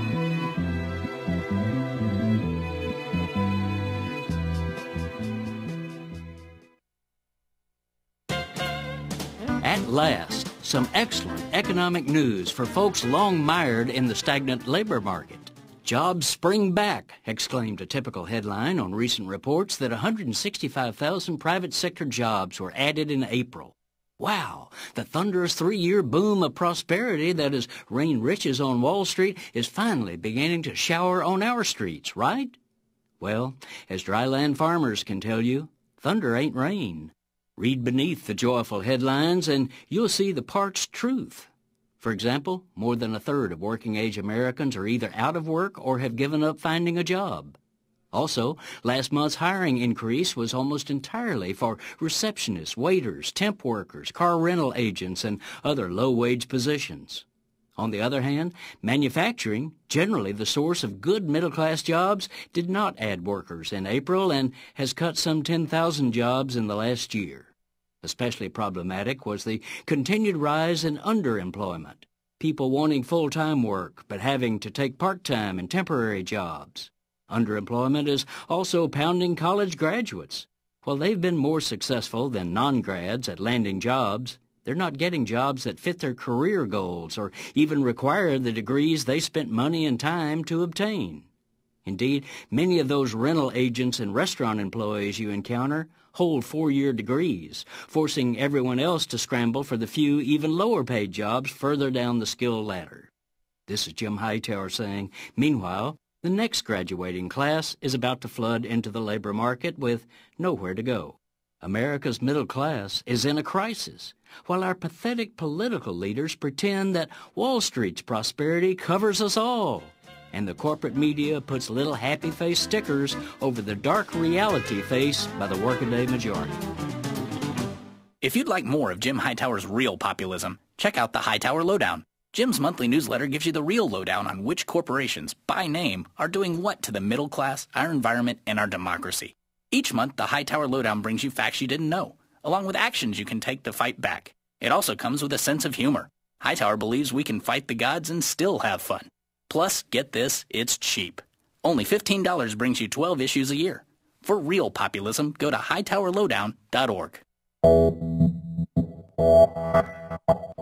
At last, some excellent economic news for folks long mired in the stagnant labor market. Jobs spring back, exclaimed a typical headline on recent reports that 165,000 private sector jobs were added in April. Wow, the thunderous 3-year boom of prosperity that has rained riches on Wall Street is finally beginning to shower on our streets, right? Well, as dryland farmers can tell you, thunder ain't rain. Read beneath the joyful headlines and you'll see the parched truth. For example, more than a third of working-age Americans are either out of work or have given up finding a job. Also, last month's hiring increase was almost entirely for receptionists, waiters, temp workers, car rental agents, and other low-wage positions. On the other hand, manufacturing, generally the source of good middle-class jobs, did not add workers in April and has cut some 10,000 jobs in the last year. Especially problematic was the continued rise in underemployment, people wanting full-time work but having to take part-time and temporary jobs. Underemployment is also pounding college graduates. While they've been more successful than non-grads at landing jobs, they're not getting jobs that fit their career goals or even require the degrees they spent money and time to obtain. Indeed, many of those rental agents and restaurant employees you encounter hold 4-year degrees, forcing everyone else to scramble for the few even lower-paid jobs further down the skill ladder. This is Jim Hightower saying, meanwhile, the next graduating class is about to flood into the labor market with nowhere to go. America's middle class is in a crisis, while our pathetic political leaders pretend that Wall Street's prosperity covers us all, and the corporate media puts little happy face stickers over the dark reality faced by the workaday majority. If you'd like more of Jim Hightower's real populism, check out the Hightower Lowdown. Jim's monthly newsletter gives you the real lowdown on which corporations, by name, are doing what to the middle class, our environment, and our democracy. Each month, the Hightower Lowdown brings you facts you didn't know, along with actions you can take to fight back. It also comes with a sense of humor. Hightower believes we can fight the gods and still have fun. Plus, get this, it's cheap. Only $15 brings you 12 issues a year. For real populism, go to hightowerlowdown.org.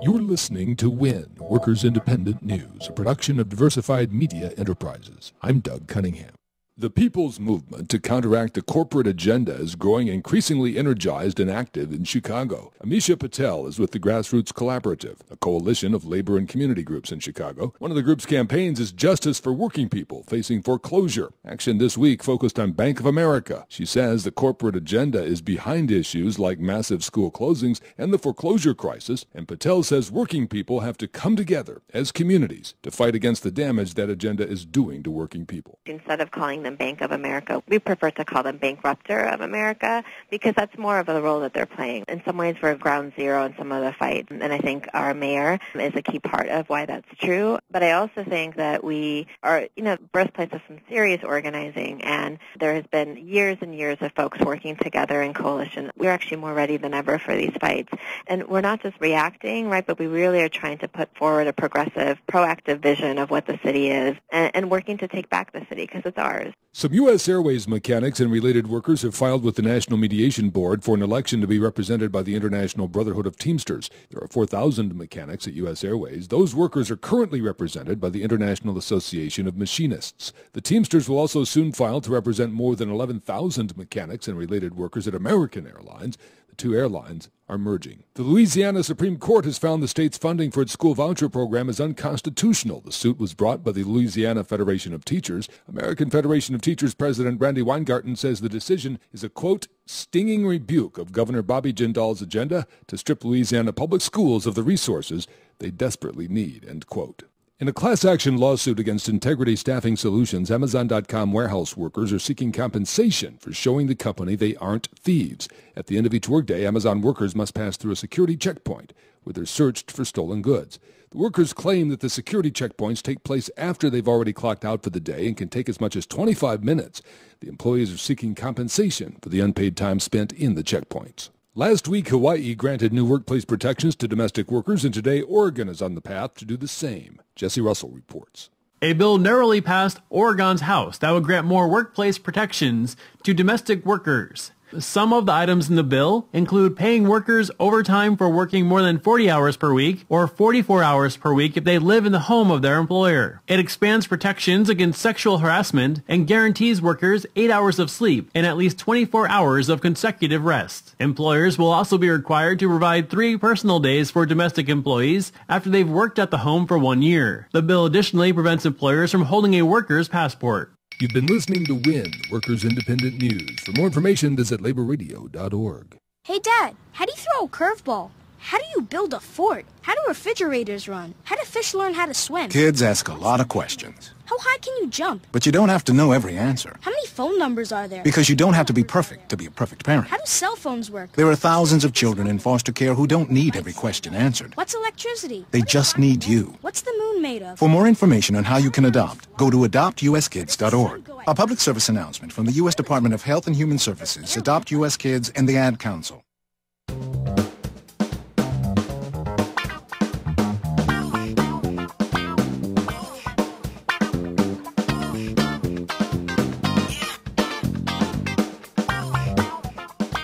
You're listening to WIN, Workers Independent News, a production of Diversified Media Enterprises. I'm Doug Cunningham. The people's movement to counteract the corporate agenda is growing increasingly energized and active in Chicago. Amisha Patel is with the Grassroots Collaborative, a coalition of labor and community groups in Chicago. One of the group's campaigns is Justice for Working People Facing Foreclosure. Action this week focused on Bank of America. She says the corporate agenda is behind issues like massive school closings and the foreclosure crisis, and Patel says working people have to come together as communities to fight against the damage that agenda is doing to working people. Instead of calling them Bank of America, we prefer to call them Bankrupter of America because that's more of the role that they're playing. In some ways, we're ground zero in some of the fight, and I think our mayor is a key part of why that's true. But I also think that we are, birthplace of some serious organizing, and there has been years and years of folks working together in coalition. We're actually more ready than ever for these fights, and we're not just reacting, right, but we really are trying to put forward a progressive, proactive vision of what the city is and working to take back the city because it's ours. Some U.S. Airways mechanics and related workers have filed with the National Mediation Board for an election to be represented by the International Brotherhood of Teamsters. There are 4,000 mechanics at U.S. Airways. Those workers are currently represented by the International Association of Machinists. The Teamsters will also soon file to represent more than 11,000 mechanics and related workers at American Airlines. The two airlines are merging. The Louisiana Supreme Court has found the state's funding for its school voucher program is unconstitutional. The suit was brought by the Louisiana Federation of Teachers. American Federation of Teachers President Randy Weingarten says the decision is a, quote, stinging rebuke of Governor Bobby Jindal's agenda to strip Louisiana public schools of the resources they desperately need, end quote. In a class action lawsuit against Integrity Staffing Solutions, Amazon.com warehouse workers are seeking compensation for showing the company they aren't thieves. At the end of each workday, Amazon workers must pass through a security checkpoint where they're searched for stolen goods. The workers claim that the security checkpoints take place after they've already clocked out for the day and can take as much as 25 minutes. The employees are seeking compensation for the unpaid time spent in the checkpoints. Last week, Hawaii granted new workplace protections to domestic workers, and today Oregon is on the path to do the same. Jesse Russell reports. A bill narrowly passed Oregon's House that would grant more workplace protections to domestic workers. Some of the items in the bill include paying workers overtime for working more than 40 hours per week or 44 hours per week if they live in the home of their employer. It expands protections against sexual harassment and guarantees workers 8 hours of sleep and at least 24 hours of consecutive rest. Employers will also be required to provide 3 personal days for domestic employees after they've worked at the home for 1 year. The bill additionally prevents employers from holding a worker's passport. You've been listening to WIN, Workers Independent News. For more information, visit laborradio.org. Hey, Dad, how do you throw a curveball? How do you build a fort? How do refrigerators run? How do fish learn how to swim? Kids ask a lot of questions. How high can you jump? But you don't have to know every answer. How many phone numbers are there? Because you don't have to be perfect to be a perfect parent. How do cell phones work? There are thousands of children in foster care who don't need every question answered. What's electricity? They just need you. What's the moon made of? For more information on how you can adopt, go to adoptuskids.org. A public service announcement from the U.S. Department of Health and Human Services, Adopt U.S. Kids, and the Ad Council.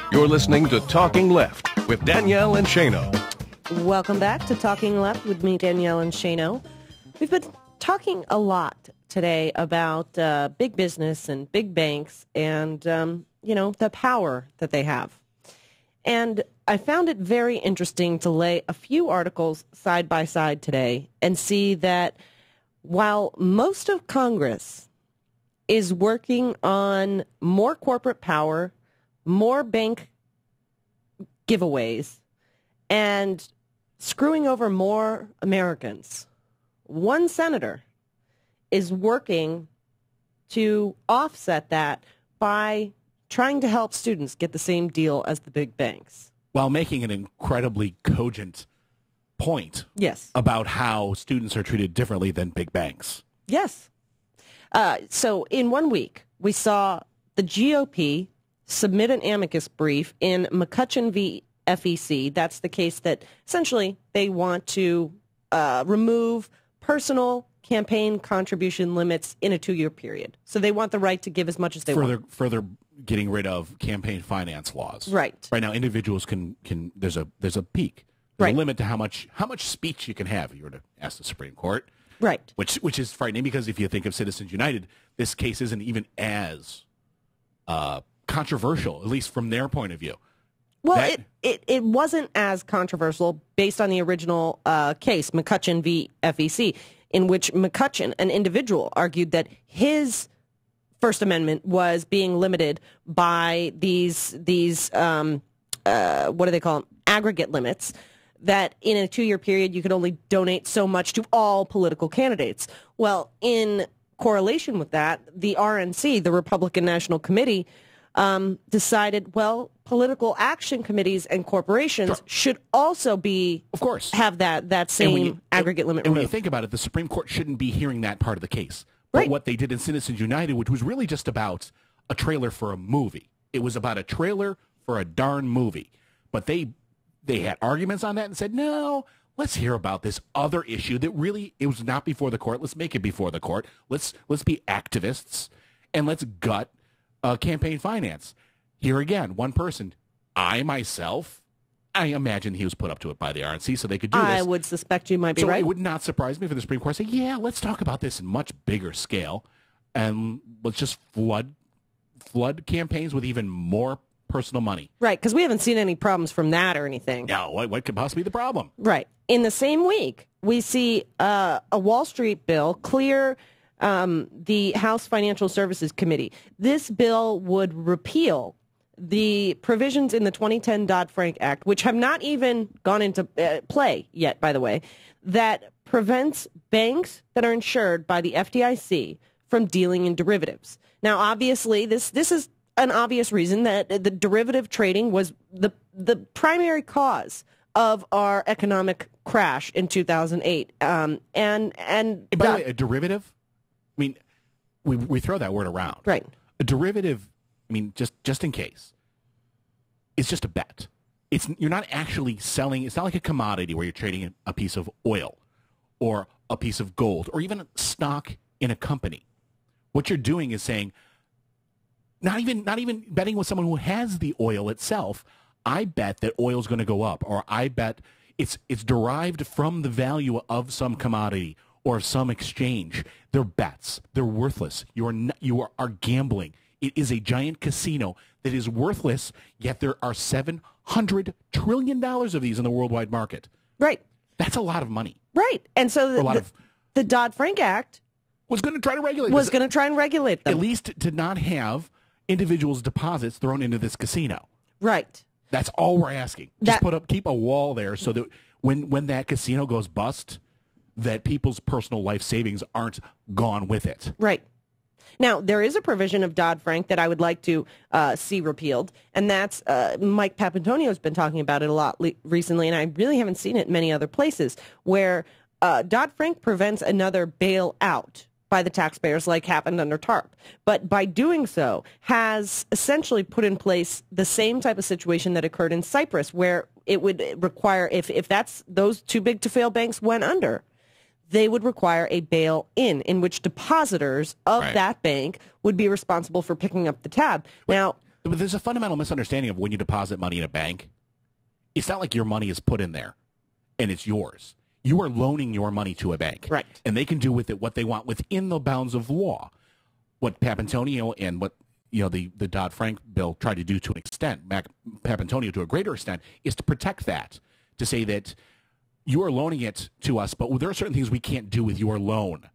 You're listening to Talking Left with Danielle and Shano. Welcome back to Talking Left with me, Danielle and Shano. We've been talking a lot today about big business and big banks and, the power that they have. And I found it very interesting to lay a few articles side by side today and see that while most of Congress is working on more corporate power, more bank giveaways, and screwing over more Americans, one senator is working to offset that by trying to help students get the same deal as the big banks. While making an incredibly cogent point about how students are treated differently than big banks. Yes. So in 1 week, we saw the GOP submit an amicus brief in McCutcheon v. FEC. That's the case that essentially they want to remove personal campaign contribution limits in a 2-year period. So they want the right to give as much as they want. Further getting rid of campaign finance laws. Right. Right now, individuals can there's a peak. There's a limit to how much speech you can have. If you were to ask the Supreme Court. Right. Which is frightening because if you think of Citizens United, this case isn't even as controversial, at least from their point of view. Well, it wasn't as controversial based on the original case, McCutcheon v. FEC, in which McCutcheon, an individual, argued that his First Amendment was being limited by these what do they call them, aggregate limits, that in a 2-year period you could only donate so much to all political candidates. Well, in correlation with that, the RNC, the Republican National Committee, decided, well, political action committees and corporations should also be, of course, have that same aggregate limit And removed. when you think about it, the Supreme Court shouldn't be hearing that part of the case. But what they did in Citizens United, which was really just about a trailer for a movie. It was about a trailer for a darn movie. But they had arguments on that and said, no, let's hear about this other issue that really, it was not before the court. Let's make it before the court. Let's be activists and let's gut campaign finance. Here again, one person, I imagine he was put up to it by the RNC so they could do this. I would suspect you might be so right. It would not surprise me for the Supreme Court to say, yeah, let's talk about this in much bigger scale and let's just flood campaigns with even more personal money. Right, because we haven't seen any problems from that or anything. No, what could possibly be the problem? Right. In the same week, we see a Wall Street bill clear the House Financial Services Committee. This bill would repeal the provisions in the 2010 Dodd-Frank Act, which have not even gone into play yet, by the way, that prevents banks that are insured by the FDIC from dealing in derivatives. Now, obviously, this is an obvious reason that the derivative trading was the primary cause of our economic crash in 2008. And by the way, a derivative, I mean, we throw that word around. Right. A derivative, I mean, just in case, it's just a bet. You're not actually selling. It's not like a commodity where you're trading a piece of oil or a piece of gold or even a stock in a company. What you're doing is saying, not even betting with someone who has the oil itself. I bet that oil is going to go up, or I bet it's derived from the value of some commodity or some exchange. They're bets. They're worthless. You are gambling. It is a giant casino that is worthless, yet there are $700 trillion of these in the worldwide market. Right. That's a lot of money. Right. And so the Dodd-Frank Act was going to try to regulate was going to try and regulate them. At least to not have individuals' deposits thrown into this casino. Right. That's all we're asking. Just keep a wall there so that when that casino goes bust, that people's personal life savings aren't gone with it. Right. Now, there is a provision of Dodd-Frank that I would like to see repealed, and that's Mike Papantonio has been talking about it a lot recently, and I really haven't seen it in many other places, where Dodd-Frank prevents another bailout by the taxpayers like happened under TARP. But by doing so, has essentially put in place the same type of situation that occurred in Cyprus, where it would require, if those too big to fail banks went under, they would require a bail-in, in which depositors of that bank would be responsible for picking up the tab. Now, but there's a fundamental misunderstanding of when you deposit money in a bank. It's not like your money is put in there and it's yours. You are loaning your money to a bank. Right. And they can do with it what they want within the bounds of law. What Papantonio and what the Dodd-Frank bill tried to do to an extent, Papantonio to a greater extent, is to protect that, to say that you are loaning it to us, but there are certain things we can't do with your loan.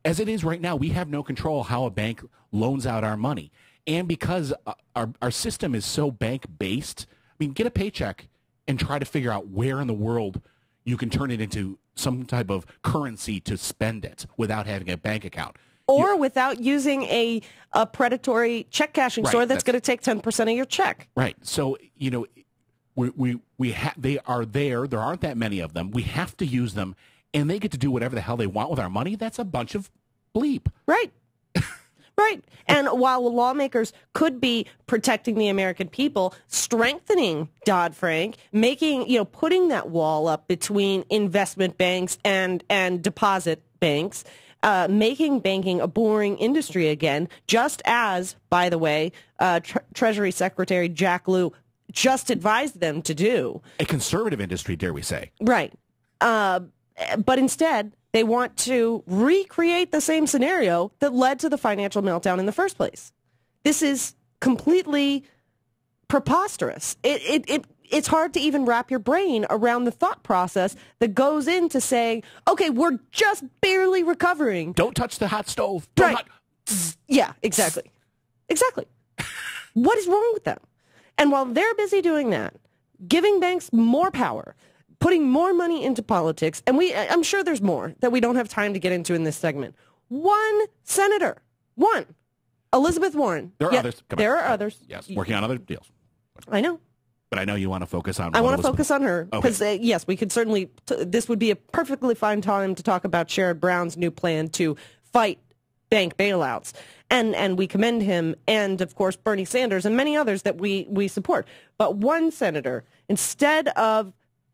As it is right now, we have no control how a bank loans out our money. And because our system is so bank-based, I mean, get a paycheck and try to figure out where in the world you can turn it into some type of currency to spend it without having a bank account. Or without using a predatory check cashing store that's going to take 10% of your check. Right. So, they are there. There aren't that many of them. We have to use them, and they get to do whatever the hell they want with our money. That's a bunch of bleep. Right. Right. And while lawmakers could be protecting the American people, strengthening Dodd-Frank, putting that wall up between investment banks and deposit banks, making banking a boring industry again, just as, by the way, Treasury Secretary Jack Lew just advised them to do. A conservative industry, dare we say. Right. But instead, they want to recreate the same scenario that led to the financial meltdown in the first place. This is completely preposterous. It's hard to even wrap your brain around the thought process that goes into saying, okay, we're just barely recovering. Don't touch the hot stove. Yeah, exactly. Exactly. What is wrong with them? And while they're busy doing that, giving banks more power, putting more money into politics, and I'm sure there's more that we don't have time to get into in this segment. One senator, Elizabeth Warren. There are others. There are others. Yes, working on other deals. I know. But I know you want to focus on. I want to focus on her because yes, we could certainly. This would be a perfectly fine time to talk about Sherrod Brown's new plan to fight bank bailouts, and we commend him, and of course Bernie Sanders and many others that we support. But one senator, instead of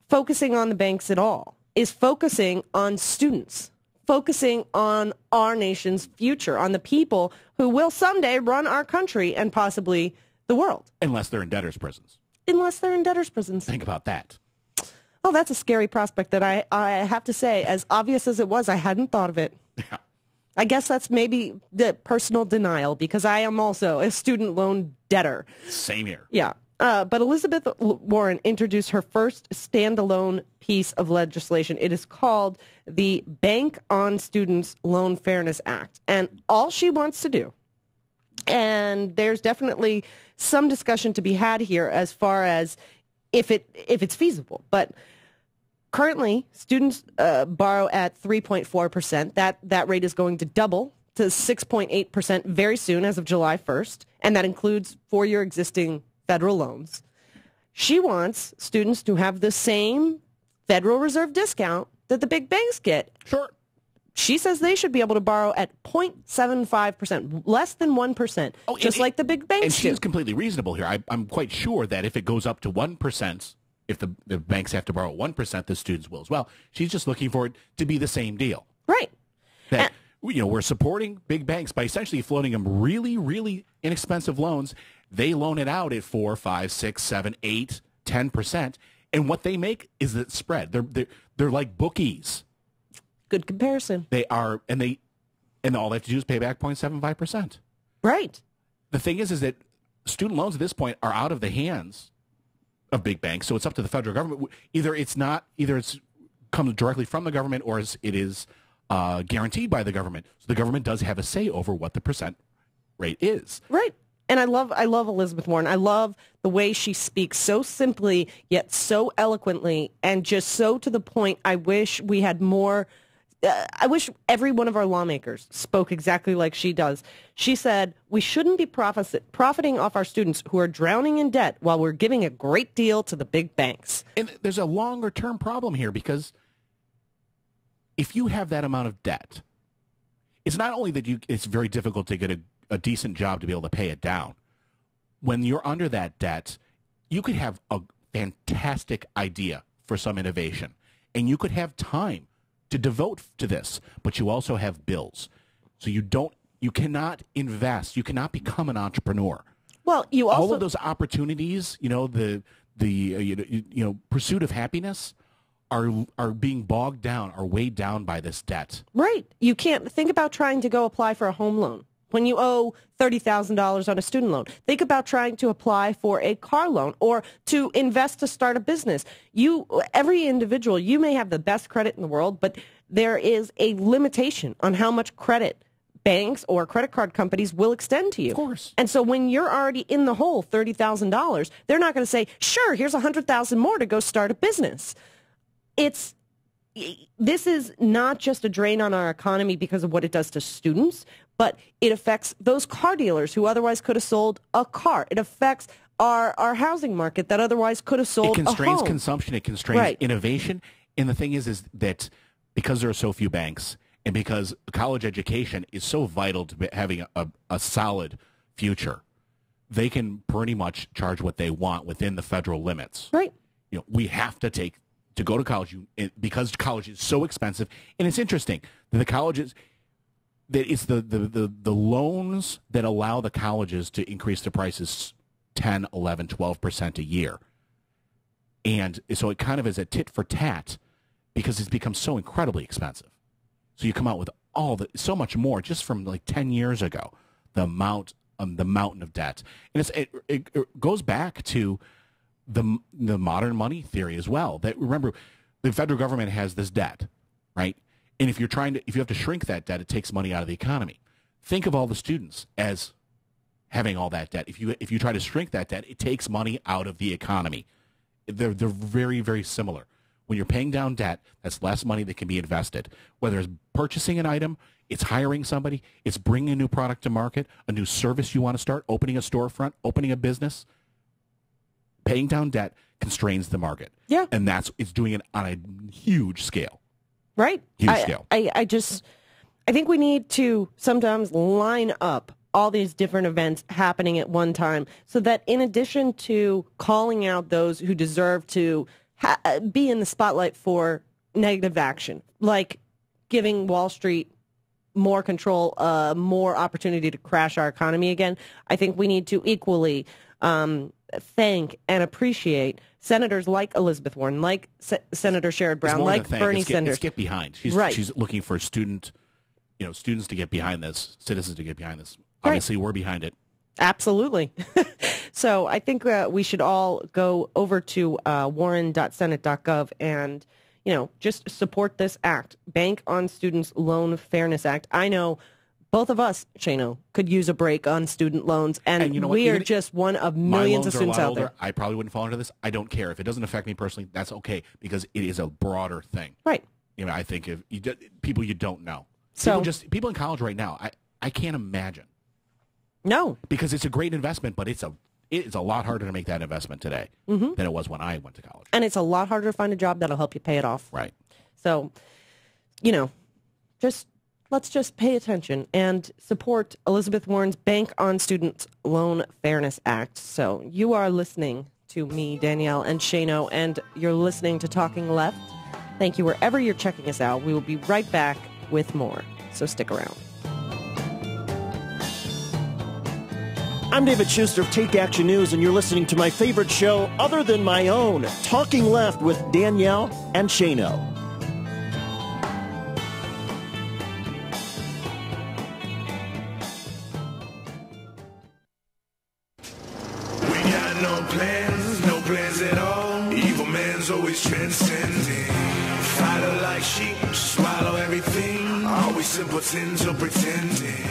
focusing on the banks at all, is focusing on students, focusing on our nation's future, on the people who will someday run our country and possibly the world. Unless they're in debtors' prisons. Think about that. Oh, that's a scary prospect that I have to say, as obvious as it was, I hadn't thought of it. Yeah. I guess that's maybe the personal denial, because I am also a student loan debtor. Same here. Yeah. But Elizabeth Warren introduced her first standalone piece of legislation. It is called the Bank on Students Loan Fairness Act. And all she wants to do, and there's definitely some discussion to be had here as far as if it's feasible, but currently, students borrow at 3.4%. That rate is going to double to 6.8% very soon as of July 1st, and that includes for your existing federal loans. She wants students to have the same Federal Reserve discount that the big banks get. Sure. She says they should be able to borrow at 0.75%, less than 1%, just like the big banks And she's do. completely reasonable here. I'm quite sure that if it goes up to 1%, if the banks have to borrow 1%, the students will as well. She's just looking for it to be the same deal. Right. That, we're supporting big banks by essentially floating them really, really inexpensive loans. They loan it out at 4, 5, 6, 7, 8, 10%. And what they make is the spread. They're like bookies. Good comparison. They are, and all they have to do is pay back 0.75%. Right. The thing is that student loans at this point are out of the hands of big banks, so it's up to the federal government. Either it's comes directly from the government, or it is guaranteed by the government. So the government does have a say over what the percent rate is. Right. And I love Elizabeth Warren. I love the way she speaks so simply, yet so eloquently, and just so to the point. I wish we had more. I wish every one of our lawmakers spoke exactly like she does. She said, we shouldn't be profiting off our students who are drowning in debt while we're giving a great deal to the big banks. And there's a longer term problem here, because if you have that amount of debt, it's not only that it's very difficult to get a decent job to be able to pay it down. When you're under that debt, you could have a fantastic idea for some innovation, and you could have time to devote to this, but you also have bills. So you cannot invest, you cannot become an entrepreneur. Well, you also, all of those opportunities, the pursuit of happiness are being bogged down, are weighed down by this debt. Right. You can't think about trying to go apply for a home loan when you owe $30,000 on a student loan. Think about trying to apply for a car loan or to invest to start a business. Every individual, you may have the best credit in the world, but there is a limitation on how much credit banks or credit card companies will extend to you. Of course. And so when you're already in the hole, $30,000, they're not going to say, sure, here's $100,000 more to go start a business. This is not just a drain on our economy because of what it does to students, but it affects those car dealers who otherwise could have sold a car. It affects our housing market that otherwise could have sold a home. It constrains consumption. It constrains innovation. And the thing is that because there are so few banks, and because college education is so vital to having a solid future, they can pretty much charge what they want within the federal limits. Right. We have to go to college because college is so expensive. And it's interesting that the colleges, that it's the loans that allow the colleges to increase their prices 10, 11, 12% a year. And so it kind of is a tit for tat because it's become so incredibly expensive. So you come out with so much more just from like 10 years ago, the mountain of debt. And it goes back to the modern money theory as well. That, remember, the federal government has this debt, right? And if you have to shrink that debt, it takes money out of the economy. Think of all the students as having all that debt. If you try to shrink that debt, it takes money out of the economy. They're very, very similar. When you're paying down debt, that's less money that can be invested. Whether it's purchasing an item, it's hiring somebody, it's bringing a new product to market, a new service you want to start, opening a storefront, opening a business. Paying down debt constrains the market. Yeah. And it's doing it on a huge scale. Right. Huge scale. I think we need to sometimes line up all these different events happening at one time so that in addition to calling out those who deserve to be in the spotlight for negative action, like giving Wall Street more control, more opportunity to crash our economy again, I think we need to equally thank and appreciate senators like Elizabeth Warren, like Senator Sherrod Brown, like Bernie Sanders. It's get behind. She's looking for students to get behind this, citizens to get behind this. Obviously, we're behind it. Absolutely. So I think we should all go over to warren.senate.gov and, just support this act, Bank on Students Loan Fairness Act. I know both of us, Shano, could use a break on student loans, and you know what? we are Even just one of millions of students out older, there. I probably wouldn't fall into this. I don't care. If it doesn't affect me personally, that's okay, because it is a broader thing. Right. You know, I think if people you don't know. So people in college right now, I can't imagine. No. Because it's a great investment, but it's a lot harder to make that investment today than it was when I went to college. And it's a lot harder to find a job that'll help you pay it off. Right. So, let's just pay attention and support Elizabeth Warren's Bank on Students Loan Fairness Act. So you are listening to me, Danielle, and Shano, and you're listening to Talking Left. Thank you wherever you're checking us out. We will be right back with more. So stick around. I'm David Schuster of Take Action News, and you're listening to my favorite show other than my own, Talking Left with Danielle and Shano. We got no plans at all. Evil man's always transcending. Fighter like sheep, swallow everything. Always simpletons or pretending.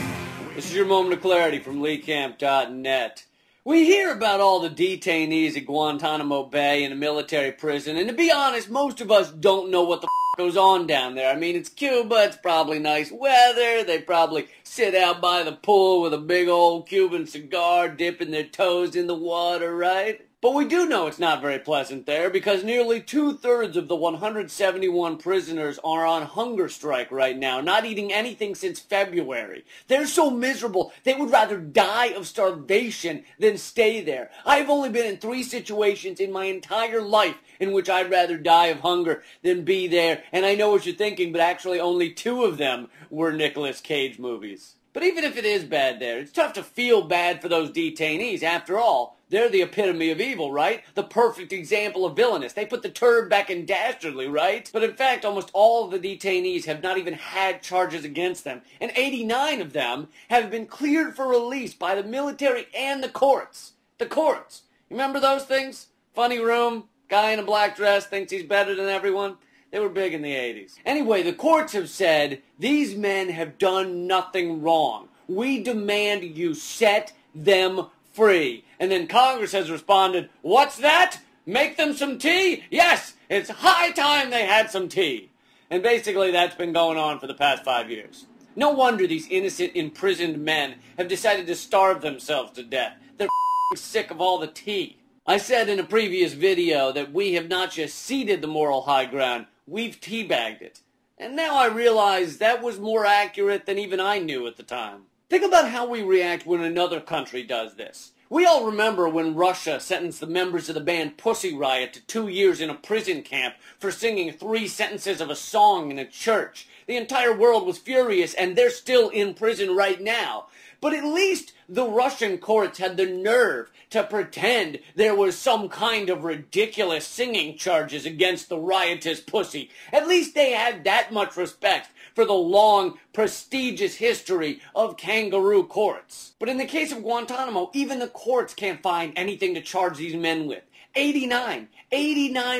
This is your moment of clarity from LeeCamp.net. We hear about all the detainees at Guantanamo Bay in a military prison, and to be honest, most of us don't know what the goes on down there. I mean, it's Cuba, it's probably nice weather, they probably sit out by the pool with a big old Cuban cigar, dipping their toes in the water, right? But we do know it's not very pleasant there, because nearly 2/3 of the 171 prisoners are on hunger strike right now, not eating anything since February. They're so miserable, they would rather die of starvation than stay there. I've only been in 3 situations in my entire life in which I'd rather die of hunger than be there, and I know what you're thinking, but actually only 2 of them were Nicolas Cage movies. But even if it is bad there, it's tough to feel bad for those detainees. After all, they're the epitome of evil, right? The perfect example of villainous. They put the turd back in Dastardly, right? But in fact, almost all of the detainees have not even had charges against them. And 89 of them have been cleared for release by the military and the courts. The courts. You remember those things? Funny room, guy in a black dress thinks he's better than everyone. They were big in the 80s. Anyway, the courts have said, these men have done nothing wrong. We demand you set them free. And then Congress has responded, what's that? Make them some tea? Yes, it's high time they had some tea. And basically that's been going on for the past 5 years. No wonder these innocent imprisoned men have decided to starve themselves to death. They're sick of all the tea. I said in a previous video that we have not just ceded the moral high ground, we've teabagged it. And now I realize that was more accurate than even I knew at the time. Think about how we react when another country does this. We all remember when Russia sentenced the members of the band Pussy Riot to 2 years in a prison camp for singing 3 sentences of a song in a church. The entire world was furious, and they're still in prison right now. But at least the Russian courts had the nerve to pretend there was some kind of ridiculous singing charges against the riotous Pussy. At least they had that much respect for the long, prestigious history of kangaroo courts. But in the case of Guantanamo, even the courts can't find anything to charge these men with. 89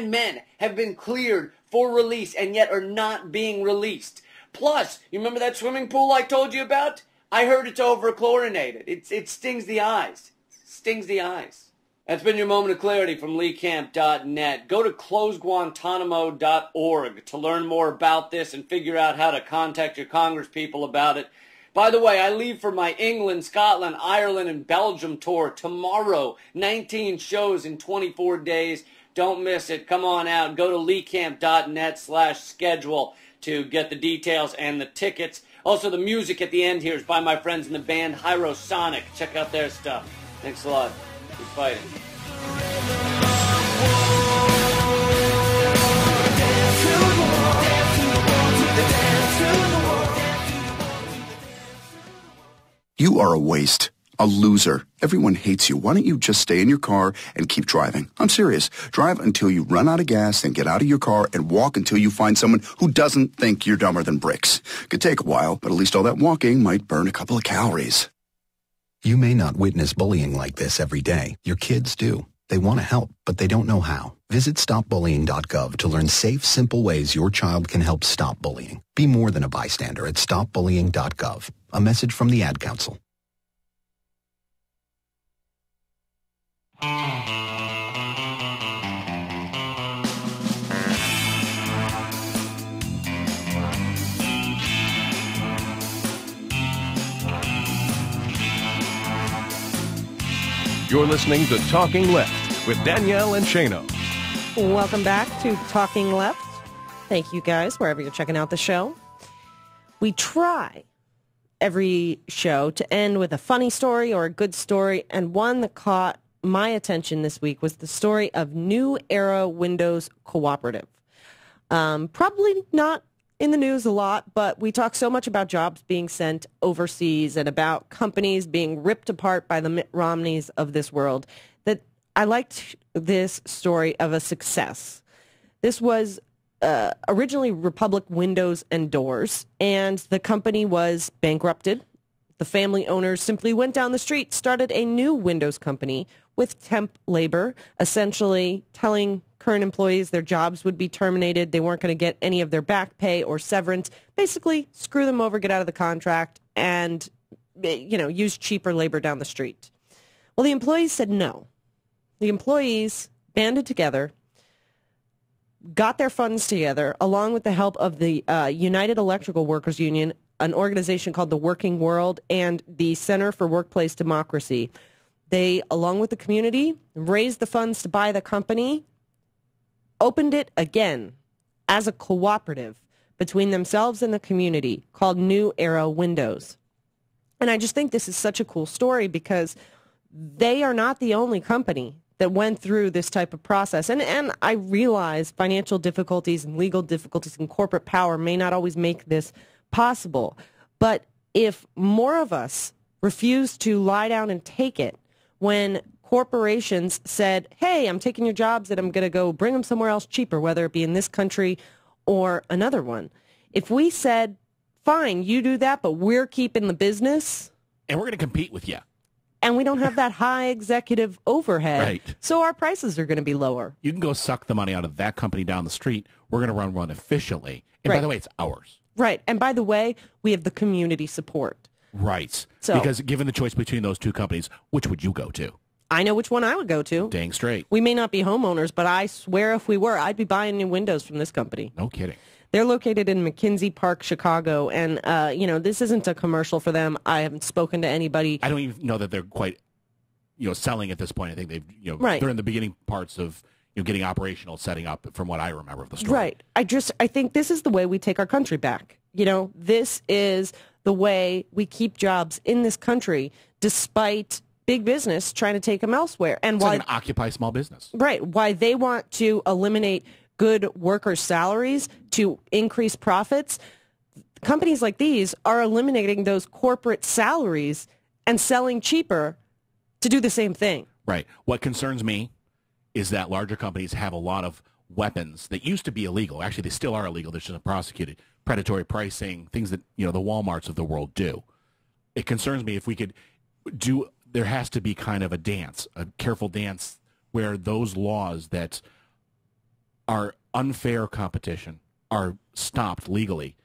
men have been cleared for release and yet are not being released. Plus, you remember that swimming pool I told you about? I heard it's over-chlorinated. It stings the eyes. Stings the eyes. That's been your moment of clarity from LeeCamp.net. Go to closeguantanamo.org to learn more about this and figure out how to contact your congresspeople about it. By the way, I leave for my England, Scotland, Ireland, and Belgium tour tomorrow. 19 shows in 24 days. Don't miss it. Come on out. Go to LeeCamp.net/schedule to get the details and the tickets. Also, the music at the end here is by my friends in the band Hyrosonic. Check out their stuff. Thanks a lot. Keep fighting. You are a waste. A loser. Everyone hates you. Why don't you just stay in your car and keep driving? I'm serious. Drive until you run out of gas, then get out of your car and walk until you find someone who doesn't think you're dumber than bricks. Could take a while, but at least all that walking might burn a couple of calories. You may not witness bullying like this every day. Your kids do. They want to help, but they don't know how. Visit stopbullying.gov to learn safe, simple ways your child can help stop bullying. Be more than a bystander at stopbullying.gov. A message from the Ad Council. You're listening to Talking Left with Danielle and Shano. Welcome back to Talking Left. Thank you guys, wherever you're checking out the show. We try every show to end with a funny story or a good story, and one that caught my attention this week was the story of New Era Windows Cooperative. Probably not in the news a lot, but we talk so much about jobs being sent overseas and about companies being ripped apart by the Mitt Romneys of this world that I liked this story of a success. This was originally Republic Windows and Doors, and the company was bankrupted. The family owners simply went down the street, started a new Windows company with temp labor, essentially telling current employees their jobs would be terminated. They weren't going to get any of their back pay or severance. Basically, screw them over, get out of the contract, and use cheaper labor down the street. Well, the employees said no. The employees banded together, got their funds together, along with the help of the United Electrical Workers Union, an organization called the Working World, and the Center for Workplace Democracy. They, along with the community, raised the funds to buy the company, opened it again as a cooperative between themselves and the community called New Era Windows. And I just think this is such a cool story because they are not the only company that went through this type of process. And I realize financial difficulties and legal difficulties and corporate power may not always make this possible. But if more of us refuse to lie down and take it when corporations said, hey, I'm taking your jobs and I'm going to go bring them somewhere else cheaper, whether it be in this country or another one. If we said, fine, you do that, but we're keeping the business. And we're going to compete with you. And we don't have that high executive overhead. Right. So our prices are going to be lower. You can go suck the money out of that company down the street. We're going to run efficiently. And by the way, it's ours. Right. And by the way, we have the community support. Right. So, because given the choice between those two companies, which would you go to? I know which one I would go to. Dang straight. We may not be homeowners, but I swear if we were, I'd be buying new windows from this company. No kidding. They're located in McKinsey Park, Chicago, and, this isn't a commercial for them. I haven't spoken to anybody. I don't even know that they're quite, selling at this point. I think they've, right. They're in the beginning parts of, getting operational, setting up, from what I remember of the story. Right. I think this is the way we take our country back. This is the way we keep jobs in this country, despite big business trying to take them elsewhere. And it's why like an Occupy small business. Right. Why they want to eliminate good workers' salaries to increase profits. Companies like these are eliminating those corporate salaries and selling cheaper to do the same thing. Right. What concerns me is that larger companies have a lot of weapons that used to be illegal. Actually, they still are illegal. They're just not prosecuted. Predatory pricing, things that, the Walmarts of the world do. It concerns me if we could do, there has to be kind of a dance, a careful dance where those laws that are unfair competition are stopped legally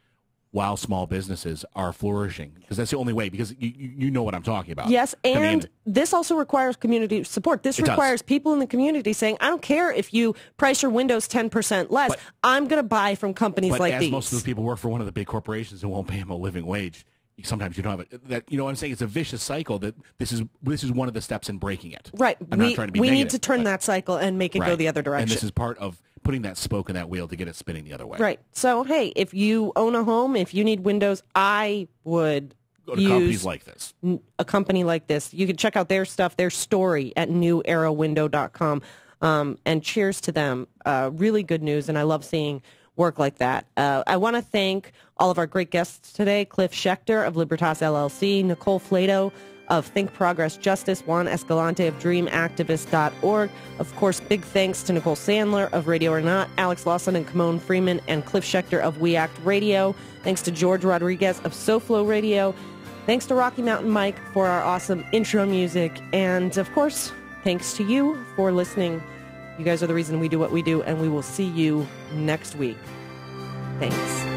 while small businesses are flourishing. Because that's the only way, because you know what I'm talking about. Yes, and this also requires community support. This requires people in the community saying, I don't care if you price your windows 10% less. I'm going to buy from companies like these. But as most of those people work for one of the big corporations and won't pay them a living wage, sometimes you don't have it. That, what I'm saying? It's a vicious cycle that this is one of the steps in breaking it. Right. I'm not trying to be we negative, need to turn that cycle and make it go the other direction. And this is part of putting that spoke in that wheel to get it spinning the other way. Right. So, hey, if you own a home, if you need windows, I would go to companies like this. A company like this. You can check out their stuff, their story at newerawindow.com. And cheers to them. Really good news, and I love seeing work like that. I want to thank all of our great guests today, Cliff Schechter of Libertas LLC, Nicole Flatow of Think Progress Justice, Juan Escalante of DreamActivist.org. Of course, big thanks to Nicole Sandler of Radio or Not, Alex Lawson and Kimon Freeman, and Cliff Schechter of We Act Radio. Thanks to George Rodriguez of SoFlo Radio. Thanks to Rocky Mountain Mike for our awesome intro music. And, of course, Thanks to you for listening. You guys are the reason we do what we do, and we will see you next week. Thanks.